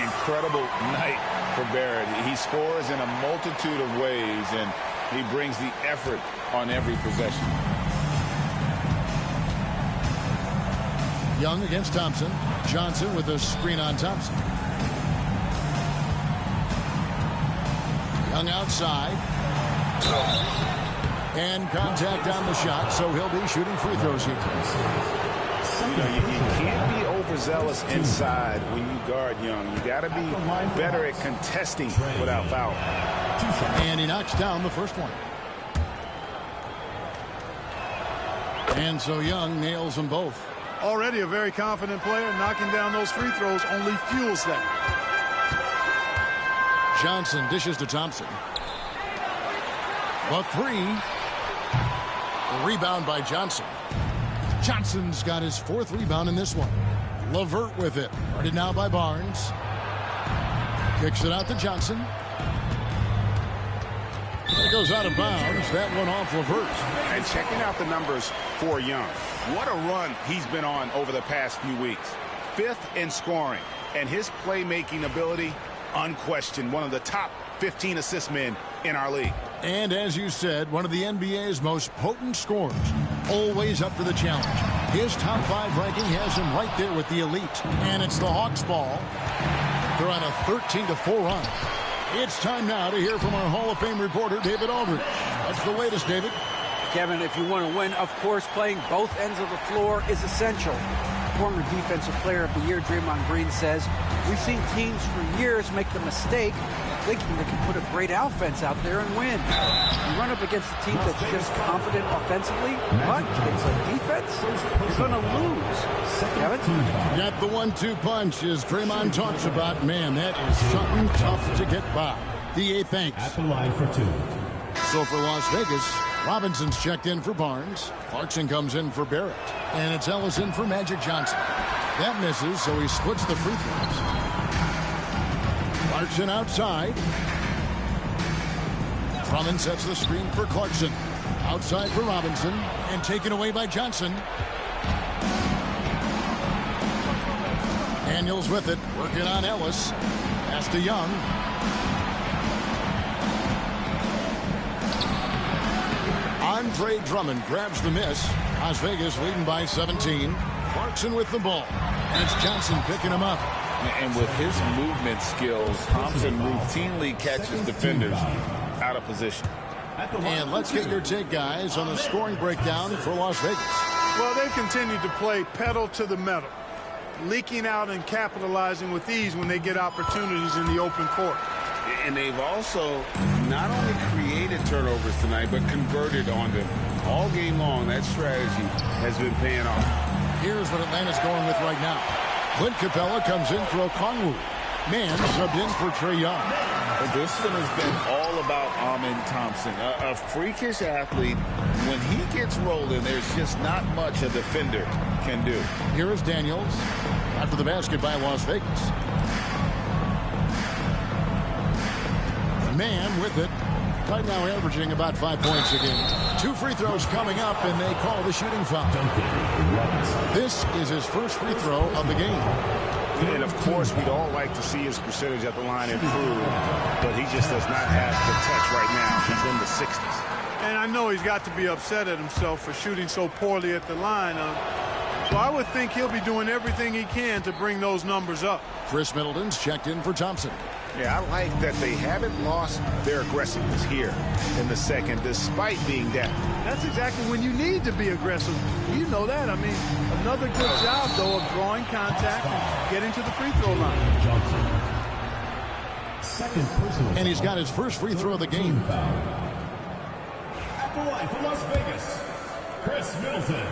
Incredible night for Barrett. He scores in a multitude of ways, and he brings the effort on every possession. Young against Thompson. Johnson with a screen on Thompson. Young outside. And contact on the shot, so he'll be shooting free throws here. You know, you can't be overzealous inside when you guard Young. You got to be better at contesting without foul. And he knocks down the first one. And so Young nails them both. Already a very confident player. Knocking down those free throws only fuels that. Johnson dishes to Thompson. The 3. A rebound by Johnson. Johnson's got his 4th rebound in this one. LeVert with it. Guarded now by Barnes. Kicks it out to Johnson. It goes out of bounds. That one off LeVert. And checking out the numbers for Young. What a run he's been on over the past few weeks. 5th in scoring. And his playmaking ability, unquestioned, one of the top 15 assist men in our league. And as you said, one of the NBA's most potent scorers, always up for the challenge. His top 5 ranking has him right there with the elite. And it's the Hawks ball. They're on a 13-4 run. It's time now to hear from our Hall of Fame reporter, David Aldridge. What's the latest, David? Kevin, if you want to win, of course, playing both ends of the floor is essential. Former Defensive Player of the Year Draymond Green says, we've seen teams for years make the mistake thinking they can put a great offense out there and win. You run up against a team that's just competent offensively, but it's a defense, you're going to lose. Kevin? Got the 1-2 punch, as Draymond talks about. Man, that is something tough to get by. The 8th thanks. At the line for 2. So for Las Vegas, Robinson's checked in for Barnes. Clarkson comes in for Barrett. And it's Ellis in for Magic Johnson. That misses, so he splits the free throws. Clarkson outside. Drummond sets the screen for Clarkson. Outside for Robinson. And taken away by Johnson. Daniels with it. Working on Ellis. Pass to Young. Trae Drummond grabs the miss. Las Vegas leading by 17. Clarkson with the ball. And it's Johnson picking him up. And with his movement skills, Thompson routinely catches defenders out of position. And let's get your take, guys, on the scoring breakdown for Las Vegas. Well, they've continued to play pedal to the metal, leaking out and capitalizing with ease when they get opportunities in the open court. And they've also not only created turnovers tonight, but converted on them. All game long, that strategy has been paying off. Here's what Atlanta's going with right now. Clint Capella comes in for Okongwu. Man subbed in for Trae Young. But this one has been all about Amen Thompson. A freakish athlete. When he gets rolling, there's just not much a defender can do. Here is Daniels. After the basket by Las Vegas. Man with it. Right now averaging about 5 points a game. 2 free throws coming up, and they call the shooting foul. This is his first free throw of the game. And, of course, we'd all like to see his percentage at the line improve, but he just does not have the touch right now. He's in the 60s. And I know he's got to be upset at himself for shooting so poorly at the line. So I would think he'll be doing everything he can to bring those numbers up. Chris Middleton's checked in for Thompson. Yeah, I like that they haven't lost their aggressiveness here in the second, despite being down. That's exactly when you need to be aggressive. You know that. I mean, another good job, though, of drawing contact and getting to the free throw line. Johnson. Second personal. And he's got his first free throw of the game. At the line for Las Vegas, Chris Middleton.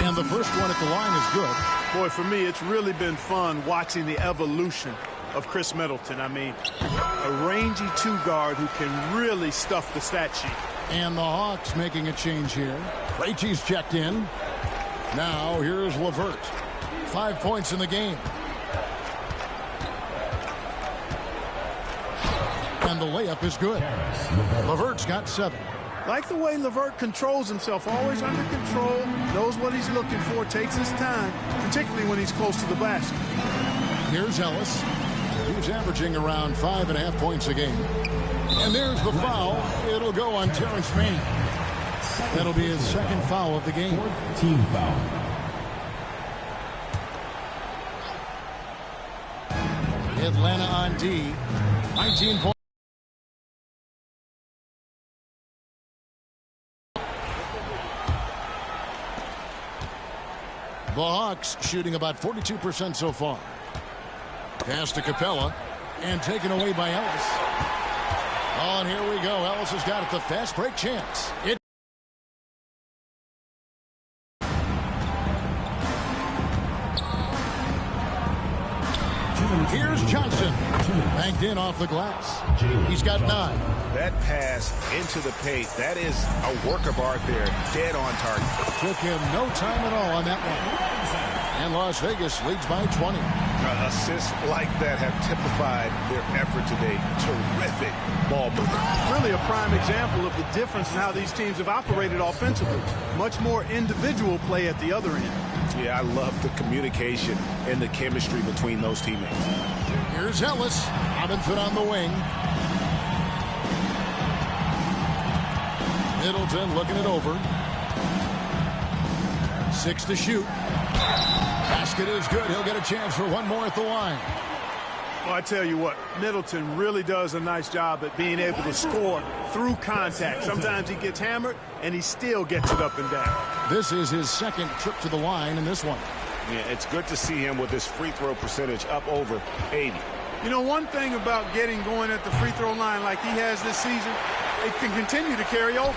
And the first one at the line is good. Boy, for me, it's really been fun watching the evolution of Chris Middleton. I mean, a rangy 2-guard who can really stuff the stat sheet. And the Hawks making a change here. Krejci's checked in. Now here's LeVert. 5 points in the game. And the layup is good. LeVert's got 7. Like the way LeVert controls himself, always under control, knows what he's looking for, takes his time, particularly when he's close to the basket. Here's Ellis. He's averaging around 5.5 points a game. And there's the foul. It'll go on Terrence Mann. That'll be his second foul of the game. Team foul. Atlanta on D. 19 points. The Hawks shooting about 42% so far. Pass to Capella and taken away by Ellis. Oh, and here we go. Ellis has got it. The fast break chance. Here's Johnson. Banked in off the glass. He's got 9. That pass into the paint, that is a work of art there. Dead on target. Took him no time at all on that one. And Las Vegas leads by 20. Assists like that have typified their effort today. Terrific ball movement. Really a prime example of the difference in how these teams have operated offensively. Much more individual play at the other end. Yeah, I love the communication and the chemistry between those teammates. Here's Ellis. Robinson on the wing. Middleton looking it over. 6 to shoot. Basket is good. He'll get a chance for one more at the line. Well, I tell you what, Middleton really does a nice job at being able to score through contact. Sometimes he gets hammered, and he still gets it up and down. This is his second trip to the line in this one. Yeah, it's good to see him with his free throw percentage up over 80. You know, one thing about getting going at the free throw line like he has this season, it can continue to carry over.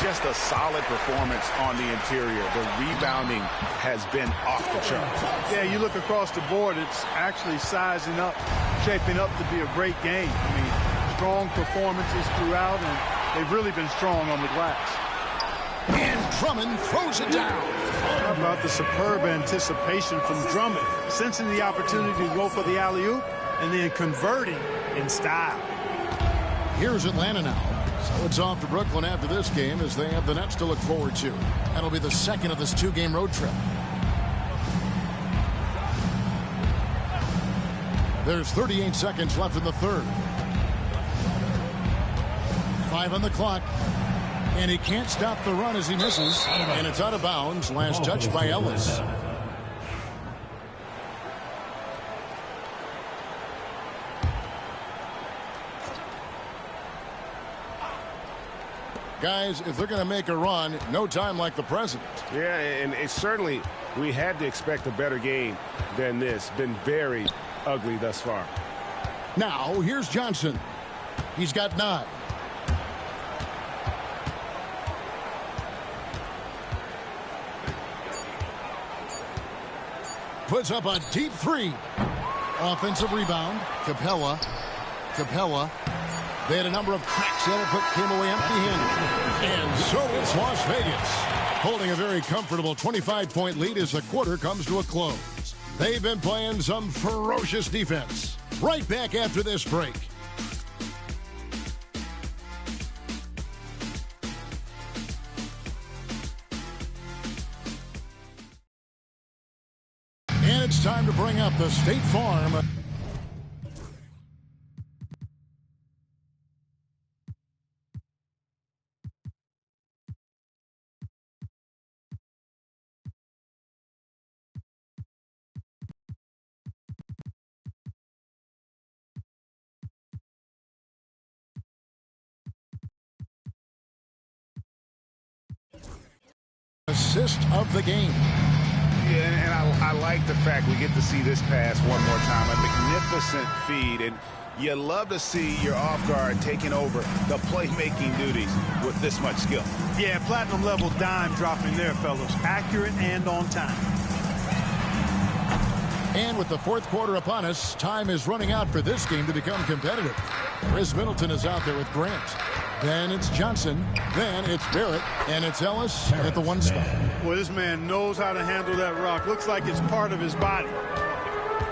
Just a solid performance on the interior. The rebounding has been off the charts. Yeah, you look across the board, it's actually sizing up, shaping up to be a great game. I mean, strong performances throughout, and they've really been strong on the glass. And Drummond throws it down. How about the superb anticipation from Drummond, sensing the opportunity to go for the alley-oop and then converting in style. Here's Atlanta now. So it's off to Brooklyn after this game as they have the Nets to look forward to. That'll be the second of this 2-game road trip. There's 38 seconds left in the third. 5 on the clock. And he can't stop the run as he misses. And it's out of bounds. Last touch by Ellis. Guys, if they're going to make a run, no time like the present. Yeah, and it's certainly, we had to expect a better game than this. Been very ugly thus far. Now, here's Johnson. He's got 9. Puts up a deep 3. Offensive rebound. Capella. They had a number of cracks at it, but came away empty-handed. And so it's Las Vegas, holding a very comfortable 25-point lead as the quarter comes to a close. They've been playing some ferocious defense. Right back after this break. And it's time to bring up the State Farm assist of the game. Yeah, and I like the fact we get to see this pass one more time. A magnificent feed, and you love to see your off guard taking over the playmaking duties with this much skill. Yeah, platinum level dime dropping there, fellas. Accurate and on time. And with the fourth quarter upon us, time is running out for this game to become competitive. Chris Middleton is out there with Grant. Then it's Johnson. Then it's Barrett. And it's Ellis at the 1 spot. Boy, this man knows how to handle that rock. Looks like it's part of his body.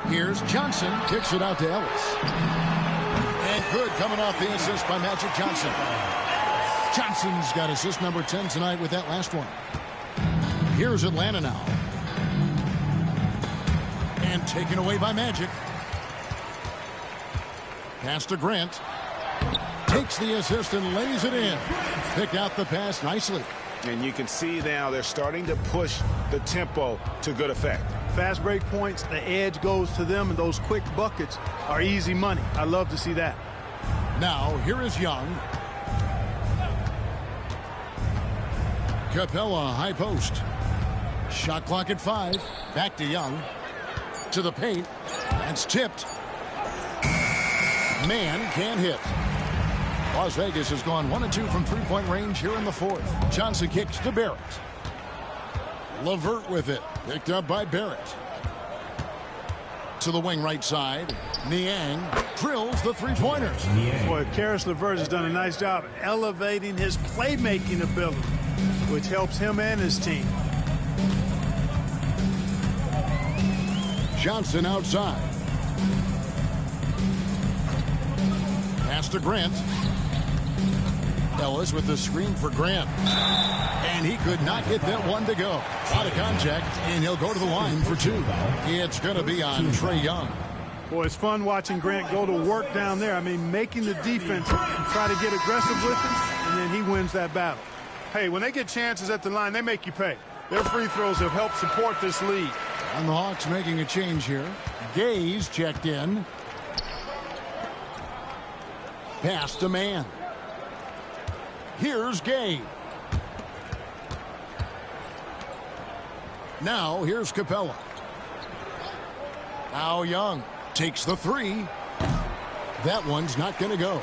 Here's Johnson. Kicks it out to Ellis. And good coming off the assist by Magic Johnson. Johnson's got assist number 10 tonight with that last one. Here's Atlanta now. And taken away by Magic. Pass to Grant. Takes the assist and lays it in. Picked out the pass nicely. And you can see now they're starting to push the tempo to good effect. Fast break points, the edge goes to them, and those quick buckets are easy money. I love to see that. Now, here is Young. Capella, high post. Shot clock at 5. Back to Young. To the paint. That's tipped. Man can't hit. Las Vegas has gone 1 of 2 from three-point range here in the fourth. Johnson kicks to Barrett. LeVert with it. Picked up by Barrett. To the wing right side. Niang drills the three-pointers. Boy, Karis LeVert has done a nice job elevating his playmaking ability, which helps him and his team. Johnson outside. Pass to Grant. Ellis with the screen for Grant. And he could not get that one to go. Out of contact, and he'll go to the line for 2. It's going to be on Trae Young. Boy, it's fun watching Grant go to work down there. I mean, making the defense try to get aggressive with him, and then he wins that battle. Hey, when they get chances at the line, they make you pay. Their free throws have helped support this lead. And the Hawks making a change here. Gay's checked in. Pass to man. Here's Gay. Now here's Capella. Now Young takes the three. That one's not going to go.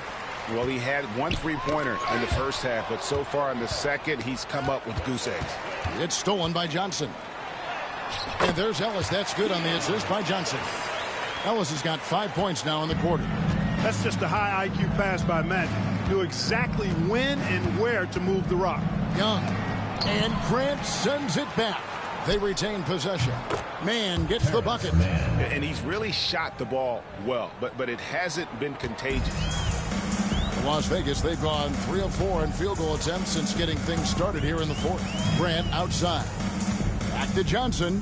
Well, he had one three-pointer in the first half, but so far in the second, he's come up with goose eggs. It's stolen by Johnson. And there's Ellis. That's good on the assist by Johnson. Ellis has got 5 points now in the quarter. That's just a high IQ pass by Magic. Knew exactly when and where to move the rock. Young. And Grant sends it back. They retain possession. Man gets the bucket. And he's really shot the ball well, but it hasn't been contagious. Las Vegas, they've gone 3 of 4 in field goal attempts since getting things started here in the fourth. Grant outside. Back to Johnson.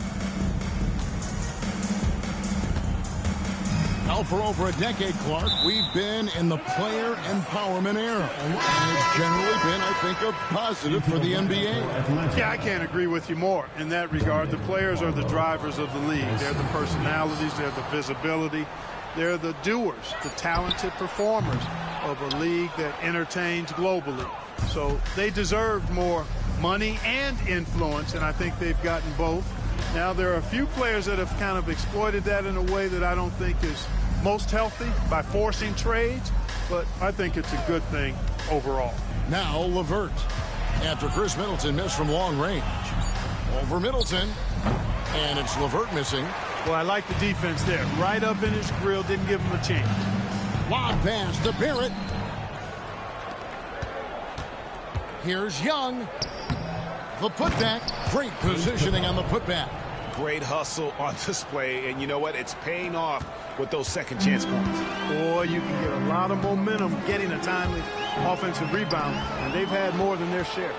Now for over a decade, Clark, we've been in the player empowerment era. And it's generally been, I think, a positive for the NBA. Yeah, I can't agree with you more in that regard. The players are the drivers of the league. They're the personalities. They're the visibility. They're the doers, the talented performers of a league that entertains globally. So they deserved more money and influence, and I think they've gotten both. Now, there are a few players that have kind of exploited that in a way that I don't think is most healthy by forcing trades, but I think it's a good thing overall. Now LeVert, after Chris Middleton missed from long range. Over Middleton, and it's LeVert missing. Well, I like the defense there. Right up in his grill, didn't give him a chance. Lob pass to Barrett. Here's Young. The putback. Great positioning on the putback. Great hustle on display, and you know what? It's paying off with those second chance points. Boy, you can get a lot of momentum getting a timely offensive rebound, and they've had more than their share.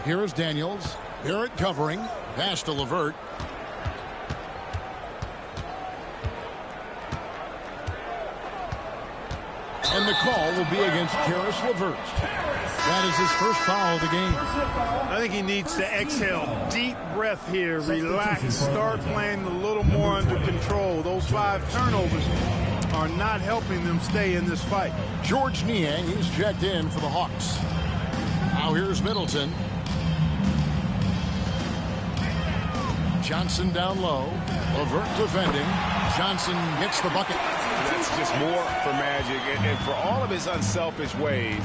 Here is Daniels. Barrett covering. Pass to LeVert. And the call will be against Karis LeVert. That is his first foul of the game. I think he needs to exhale. Deep breath here. Relax. Start playing a little more under control. Those 5 turnovers are not helping them stay in this fight. George Niang, he's checked in for the Hawks. Now here's Middleton. Johnson down low. LeVert defending. Johnson gets the bucket. That's just more for Magic. And for all of his unselfish ways,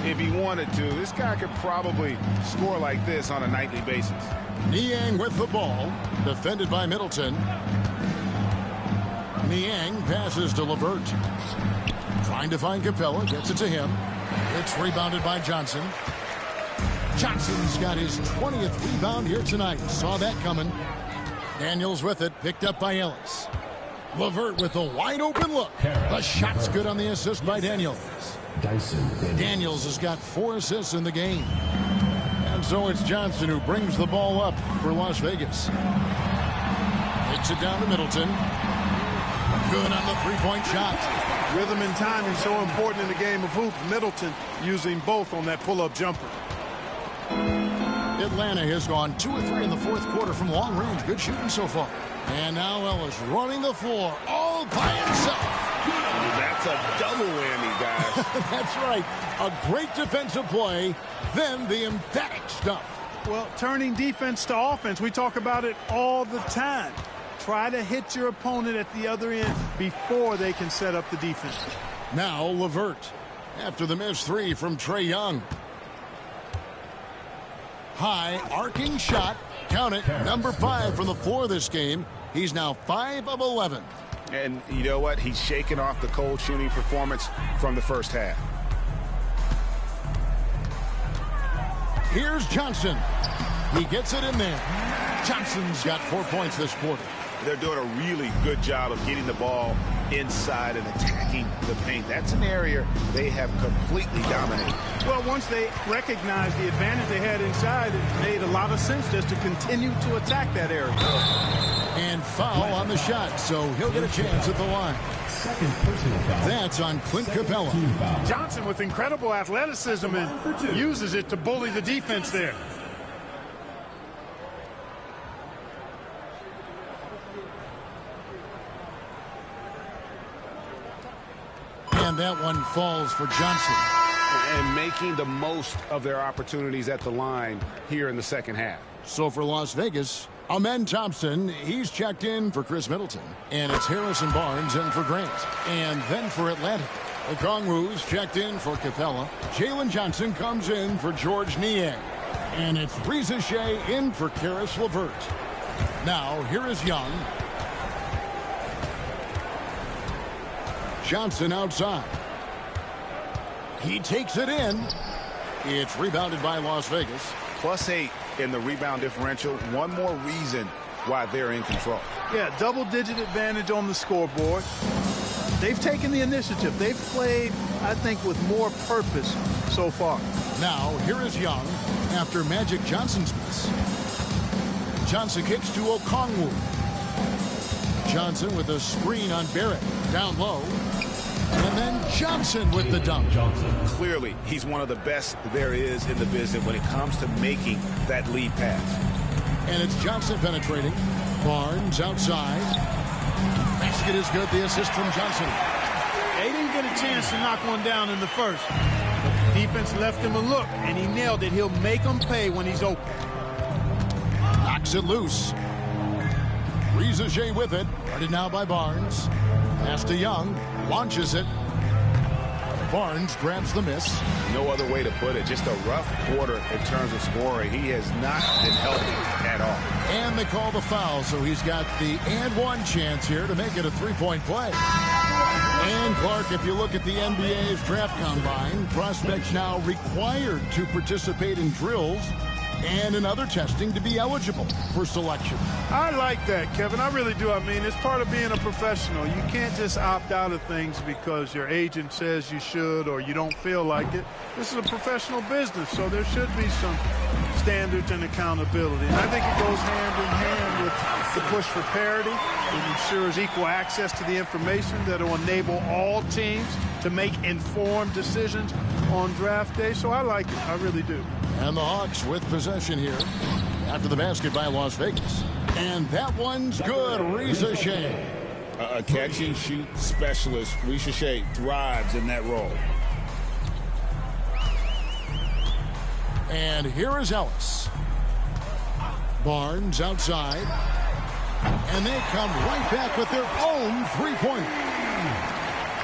if he wanted to, this guy could probably score like this on a nightly basis. Niang with the ball. Defended by Middleton. Niang passes to LeVert. Trying to find Capella. Gets it to him. It's rebounded by Johnson. Johnson's got his 20th rebound here tonight. Saw that coming. Daniels with it. Picked up by Ellis. LeVert with a wide open look. The shot's good on the assist by Daniels. Daniels has got 4 assists in the game. And so it's Johnson who brings the ball up for Las Vegas. Takes it down to Middleton. Good on the three-point shot. Rhythm and timing so important in the game of hoops. Middleton using both on that pull-up jumper. Atlanta has gone 2 of 3 in the fourth quarter from long range. Good shooting so far. And now Ellis running the floor all by himself. That's a double whammy, guys. That's right. A great defensive play, then the emphatic stuff. Well, turning defense to offense, we talk about it all the time. Try to hit your opponent at the other end before they can set up the defense. Now LeVert after the missed 3 from Trae Young. High arcing shot. Count it. Number 5 from the floor this game. He's now 5 of 11. And you know what? He's shaking off the cold shooting performance from the first half. Here's Johnson. He gets it in there. Johnson's got 4 points this quarter. They're doing a really good job of getting the ball inside and attacking the paint. That's an area they have completely dominated. Well, once they recognized the advantage they had inside, it made a lot of sense just to continue to attack that area. And foul on the shot, so he'll get a chance at the line. That's on Clint Capella. Johnson with incredible athleticism and uses it to bully the defense there. And that one falls for Johnson. And making the most of their opportunities at the line here in the second half. So for Las Vegas, Amen Thompson, he's checked in for Chris Middleton. And it's Harrison Barnes in for Grant. And then for Atlanta, Okongwu's checked in for Capella. Jalen Johnson comes in for George Niang. And it's Reza Shea in for Karis LeVert. Now, here is Young. Johnson outside. He takes it in. It's rebounded by Las Vegas. +8 in the rebound differential. One more reason why they're in control. Yeah, double-digit advantage on the scoreboard. They've taken the initiative. They've played, I think, with more purpose so far. Now, here is Young after Magic Johnson's miss. Johnson kicks to Okongwu. Johnson with a screen on Barrett. Down low. And then Johnson with the dunk. Clearly, he's one of the best there is in the business when it comes to making that lead pass. And it's Johnson penetrating. Barnes outside. Basket is good. The assist from Johnson. They didn't get a chance to knock one down in the first. But the defense left him a look, and he nailed it. He'll make them pay when he's open. Knocks it loose. Reza Shea with it. Guarded now by Barnes. Pass to Young. Launches it. Barnes grabs the miss. No other way to put it. Just a rough quarter in terms of scoring. He has not been healthy at all. And they call the foul, so he's got the and one chance here to make it a three-point play. And Clark, if you look at the NBA's draft combine, prospects now required to participate in drills and in other testing to be eligible for selection. I like that, Kevin. I really do. I mean, it's part of being a professional. You can't just opt out of things because your agent says you should or you don't feel like it. This is a professional business, so there should be some standards and accountability. And I think it goes hand in hand with the push for parity. It ensures equal access to the information that will enable all teams to make informed decisions on draft day. So I like it. I really do. And the Hawks with possession here after the basket by Las Vegas. And that one's good. Reza Shea. A catch-and-shoot specialist. Reza Shea thrives in that role. And here is Ellis. Barnes outside. And they come right back with their own three-pointer.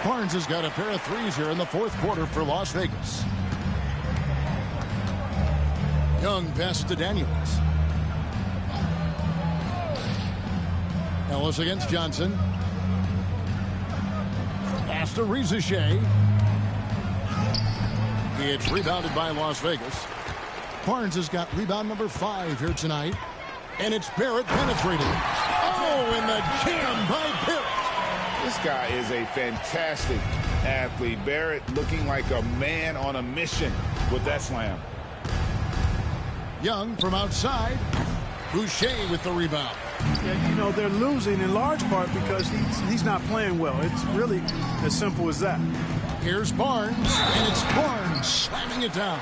Barnes has got a pair of threes here in the fourth quarter for Las Vegas. Young pass to Daniels. Ellis against Johnson. Pass to Reza Shea. It's rebounded by Las Vegas. Barnes has got rebound number 5 here tonight. And it's Barrett penetrating. Oh, and the jam by Barrett. This guy is a fantastic athlete. Barrett looking like a man on a mission with that slam. Young from outside. Boucher with the rebound. Yeah, you know, they're losing in large part because he's not playing well. It's really as simple as that. Here's Barnes, and it's Barnes slamming it down.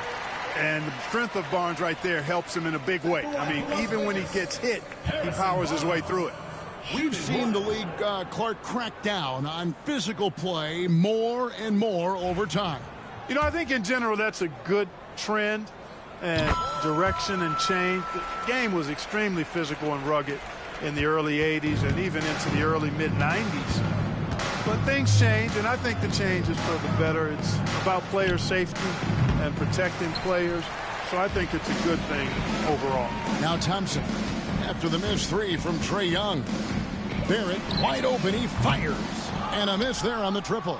And the strength of Barnes right there helps him in a big way. I mean, even when he gets hit, he powers his way through it. We've seen the league, Clark, crack down on physical play more and more over time. You know, I think in general that's a good trend and direction and change. The game was extremely physical and rugged in the early 80s and even into the early mid-90s. But things change, and I think the change is for the better. It's about player safety and protecting players. So I think it's a good thing overall. Now Thompson, after the missed three from Trae Young. Barrett wide open, he fires. And a miss there on the triple.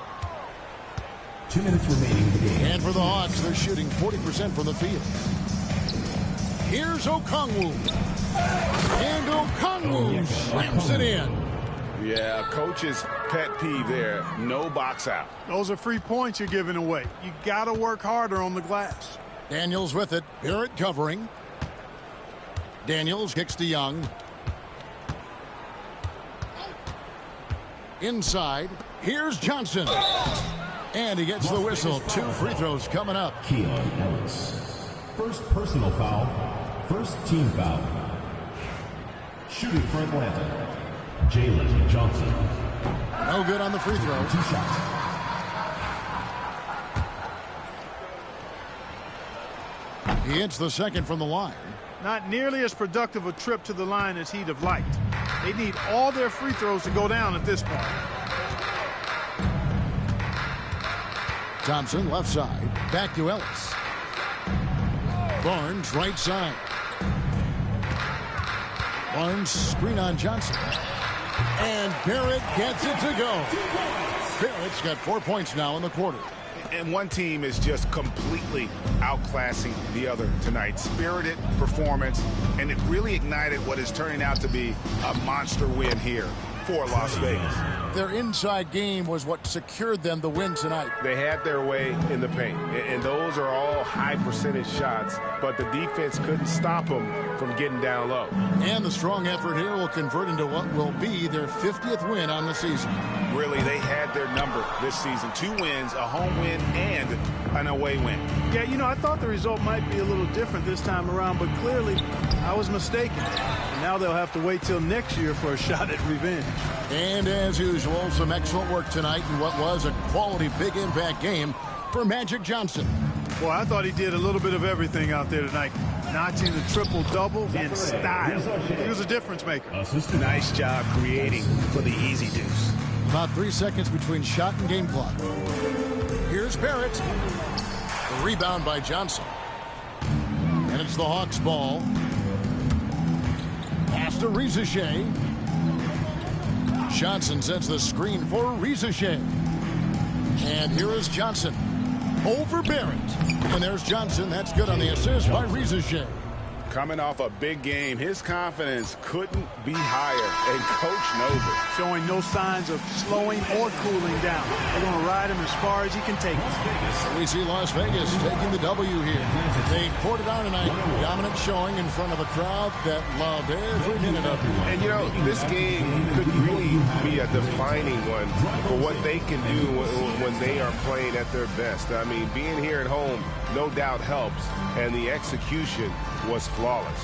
2 minutes remaining in the game. And for the Hawks, they're shooting 40% from the field. Here's Okongwu. And Okongwu slams it in. Yeah, coach's pet peeve there. No box out. Those are free points you're giving away. You got to work harder on the glass. Daniels with it. Barrett covering. Daniels kicks to Young. Inside, here's Johnson. And he gets the whistle. 2 free throws coming up. Keon Ellis. First personal foul. First team foul. Shooting for Atlanta, Jalen Johnson. No good on the free throw. 2 shots. He hits the second from the line. Not nearly as productive a trip to the line as he'd have liked. They need all their free throws to go down at this point. Thompson left side. Back to Ellis. Barnes right side. Barnes screen on Johnson. And Barrett gets it to go. Barrett's got 4 points now in the quarter. And one team is just completely outclassing the other tonight. Spirited performance, and it really ignited what is turning out to be a monster win here for Las Vegas. Their inside game was what secured them the win tonight. They had their way in the paint, and those are all high percentage shots, but the defense couldn't stop them from getting down low. And the strong effort here will convert into what will be their 50th win on the season. Really, they had their number this season. 2 wins, a home win, and an away win. Yeah, you know, I thought the result might be a little different this time around, but clearly I was mistaken. And now they'll have to wait till next year for a shot at revenge. And as usual, some excellent work tonight in what was a quality big impact game for Magic Johnson. Boy, I thought he did a little bit of everything out there tonight. Notching the triple-double in style. He was a difference maker. Nice job creating for the easy deuce. About 3 seconds between shot and game clock. Here's Barrett. The rebound by Johnson. And it's the Hawks' ball. Pass to Rizachet. Johnson sets the screen for Rizachet. And here is Johnson. Over Barrett. And there's Johnson. That's good on the assist by Rizachet. Coming off a big game, his confidence couldn't be higher, and Coach knows it. Showing no signs of slowing or cooling down. They're going to ride him as far as he can take him. We see Las Vegas taking the W here. They poured it on tonight. Dominant showing in front of a crowd that loved every minute of it. And, you know, this game could really be a defining one for what they can do when they are playing at their best. I mean, being here at home no doubt helps, and the execution was flawless.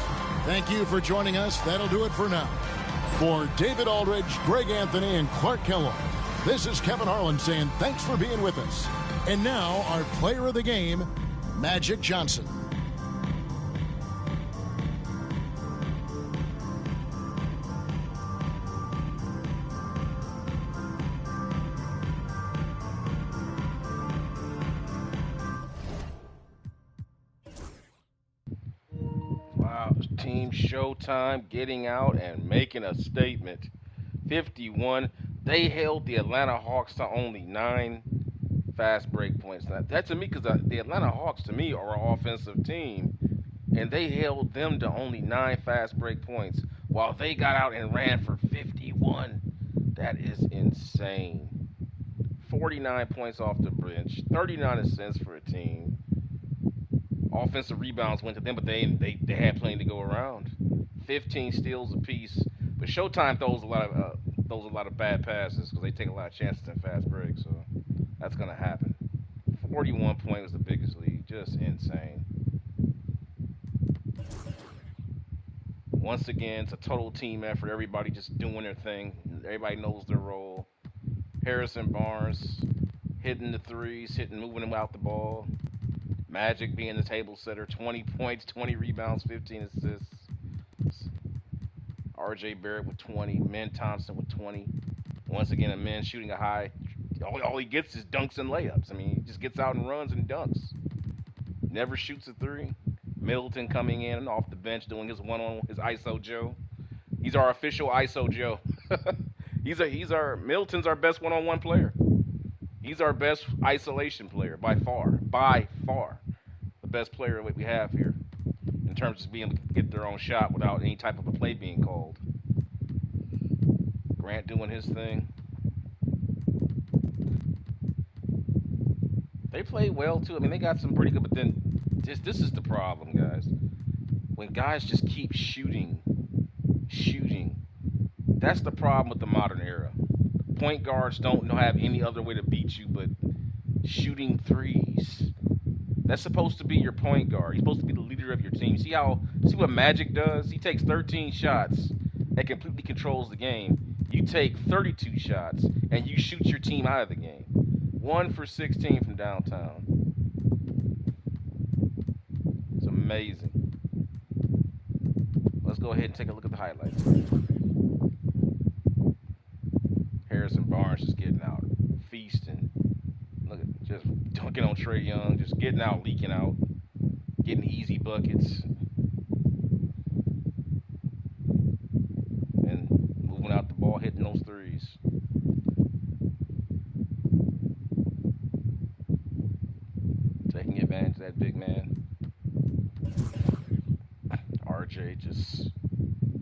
Thank you for joining us. That'll do it for now. For David Aldridge, Greg Anthony, and Clark Kellogg, this is Kevin Harlan saying thanks for being with us. And now, our player of the game, Magic Johnson. Team Showtime getting out and making a statement. 51. They held the Atlanta Hawks to only 9 fast break points. Now, that to me, because the Atlanta Hawks to me are an offensive team, and they held them to only 9 fast break points while they got out and ran for 51. That is insane. 49 points off the bench, 39 assists for a team. Offensive rebounds went to them, but they had plenty to go around. 15 steals apiece. But Showtime throws a lot of bad passes because they take a lot of chances in fast breaks. So that's gonna happen. 41 points was the biggest lead. Just insane. Once again, it's a total team effort. Everybody just doing their thing. Everybody knows their role. Harrison Barnes hitting the threes, moving them out the ball. Magic being the table setter, 20 points, 20 rebounds, 15 assists. R.J. Barrett with 20, Min Thompson with 20. Once again, a Min shooting a high. All he gets is dunks and layups. I mean, he just gets out and runs and dunks. Never shoots a three. Middleton coming in off the bench doing his his ISO Joe. He's our official ISO Joe. Middleton's our best one-on-one player. He's our best isolation player by far. By far. The best player that we have here in terms of being able to get their own shot without any type of a play being called. Grant doing his thing. They played well, too. I mean, they got some pretty good, but then this is the problem, guys. When guys just keep shooting, that's the problem with the modern era. point guards don't have any other way to beat you but shooting threes. That's supposed to be your point guard. He's supposed to be the leader of your team. See what Magic does? He takes 13 shots and completely controls the game. You take 32 shots and you shoot your team out of the game. 1 for 16 from downtown. It's amazing. Let's go ahead and take a look at the highlights. Harrison Barnes just getting out, feasting. Look at just dunking on Trae Young, just getting out, leaking out, getting easy buckets, and moving out the ball, hitting those threes. Taking advantage of that big man. RJ just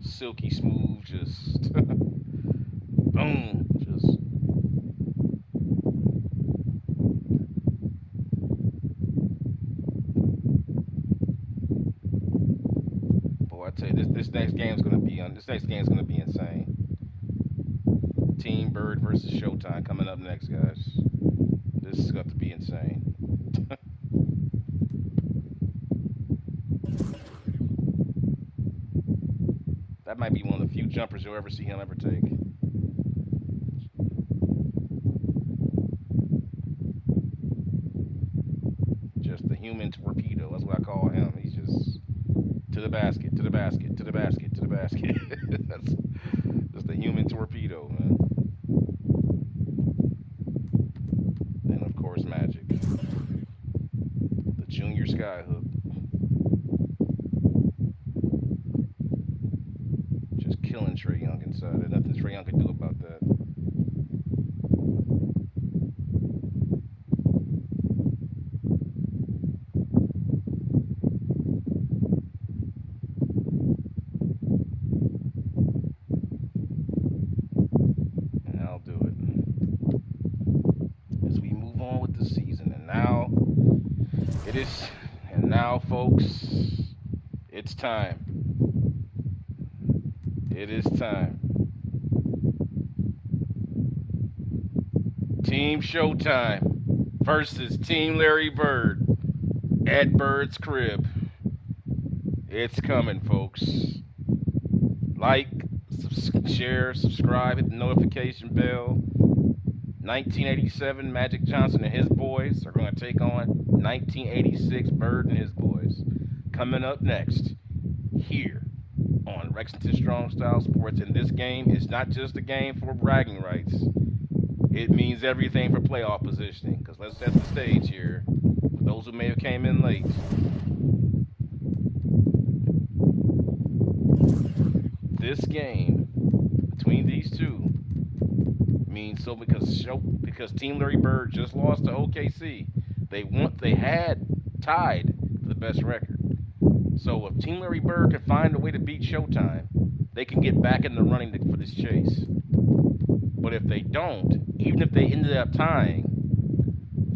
silky smooth, just boom, just. Boy, I tell you, this next game's gonna be insane. Team Bird versus Showtime coming up next, guys. This is got to be insane. That might be one of the few jumpers you'll ever see him ever take. Just the human torpedo. That's what I call him. He's just to the basket, to the basket, to the basket, to the basket. That's just the human torpedo, man. And of course, Magic. The junior skyhook. Just killing Trae Young inside. There's nothing Trae Young can do about that. Folks, it's time. It is time. Team Showtime versus Team Larry Bird at Bird's crib. It's coming, folks. Like, share, subscribe, hit the notification bell. 1987, Magic Johnson and his boys are going to take on 1986, Bird and his boys. Coming up next, here on Lexington Strong Style Sports. And this game is not just a game for bragging rights. It means everything for playoff positioning. Because let's set the stage here. For those who may have came in late. This game between these two means so because Team Larry Bird just lost to OKC. They had tied for the best record. So if Team Larry Bird can find a way to beat Showtime, they can get back in the running for this chase. But if they don't, even if they ended up tying,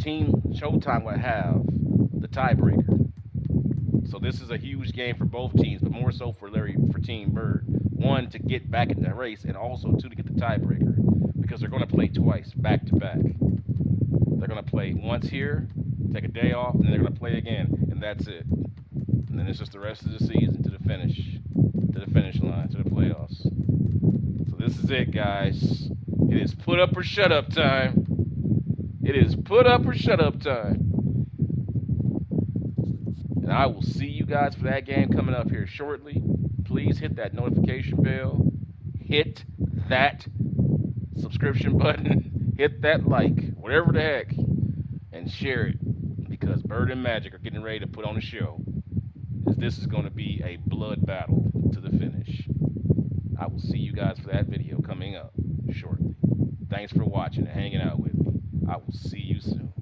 Team Showtime would have the tiebreaker. So this is a huge game for both teams, but more so for Team Bird. One, to get back in the race, and also two, to get the tiebreaker. Because they're going to play twice, back to back. They're going to play once here, take a day off, and then they're going to play again, and that's it. And then it's just the rest of the season to the finish line, to the playoffs. So this is it, guys. It is put up or shut up time. It is put up or shut up time. And I will see you guys for that game coming up here shortly. Please hit that notification bell. Hit that subscription button. Hit that like, whatever the heck. And share it. Because Bird and Magic are getting ready to put on a show. This is going to be a blood battle to the finish. I will see you guys for that video coming up shortly. Thanks for watching and hanging out with me. I will see you soon.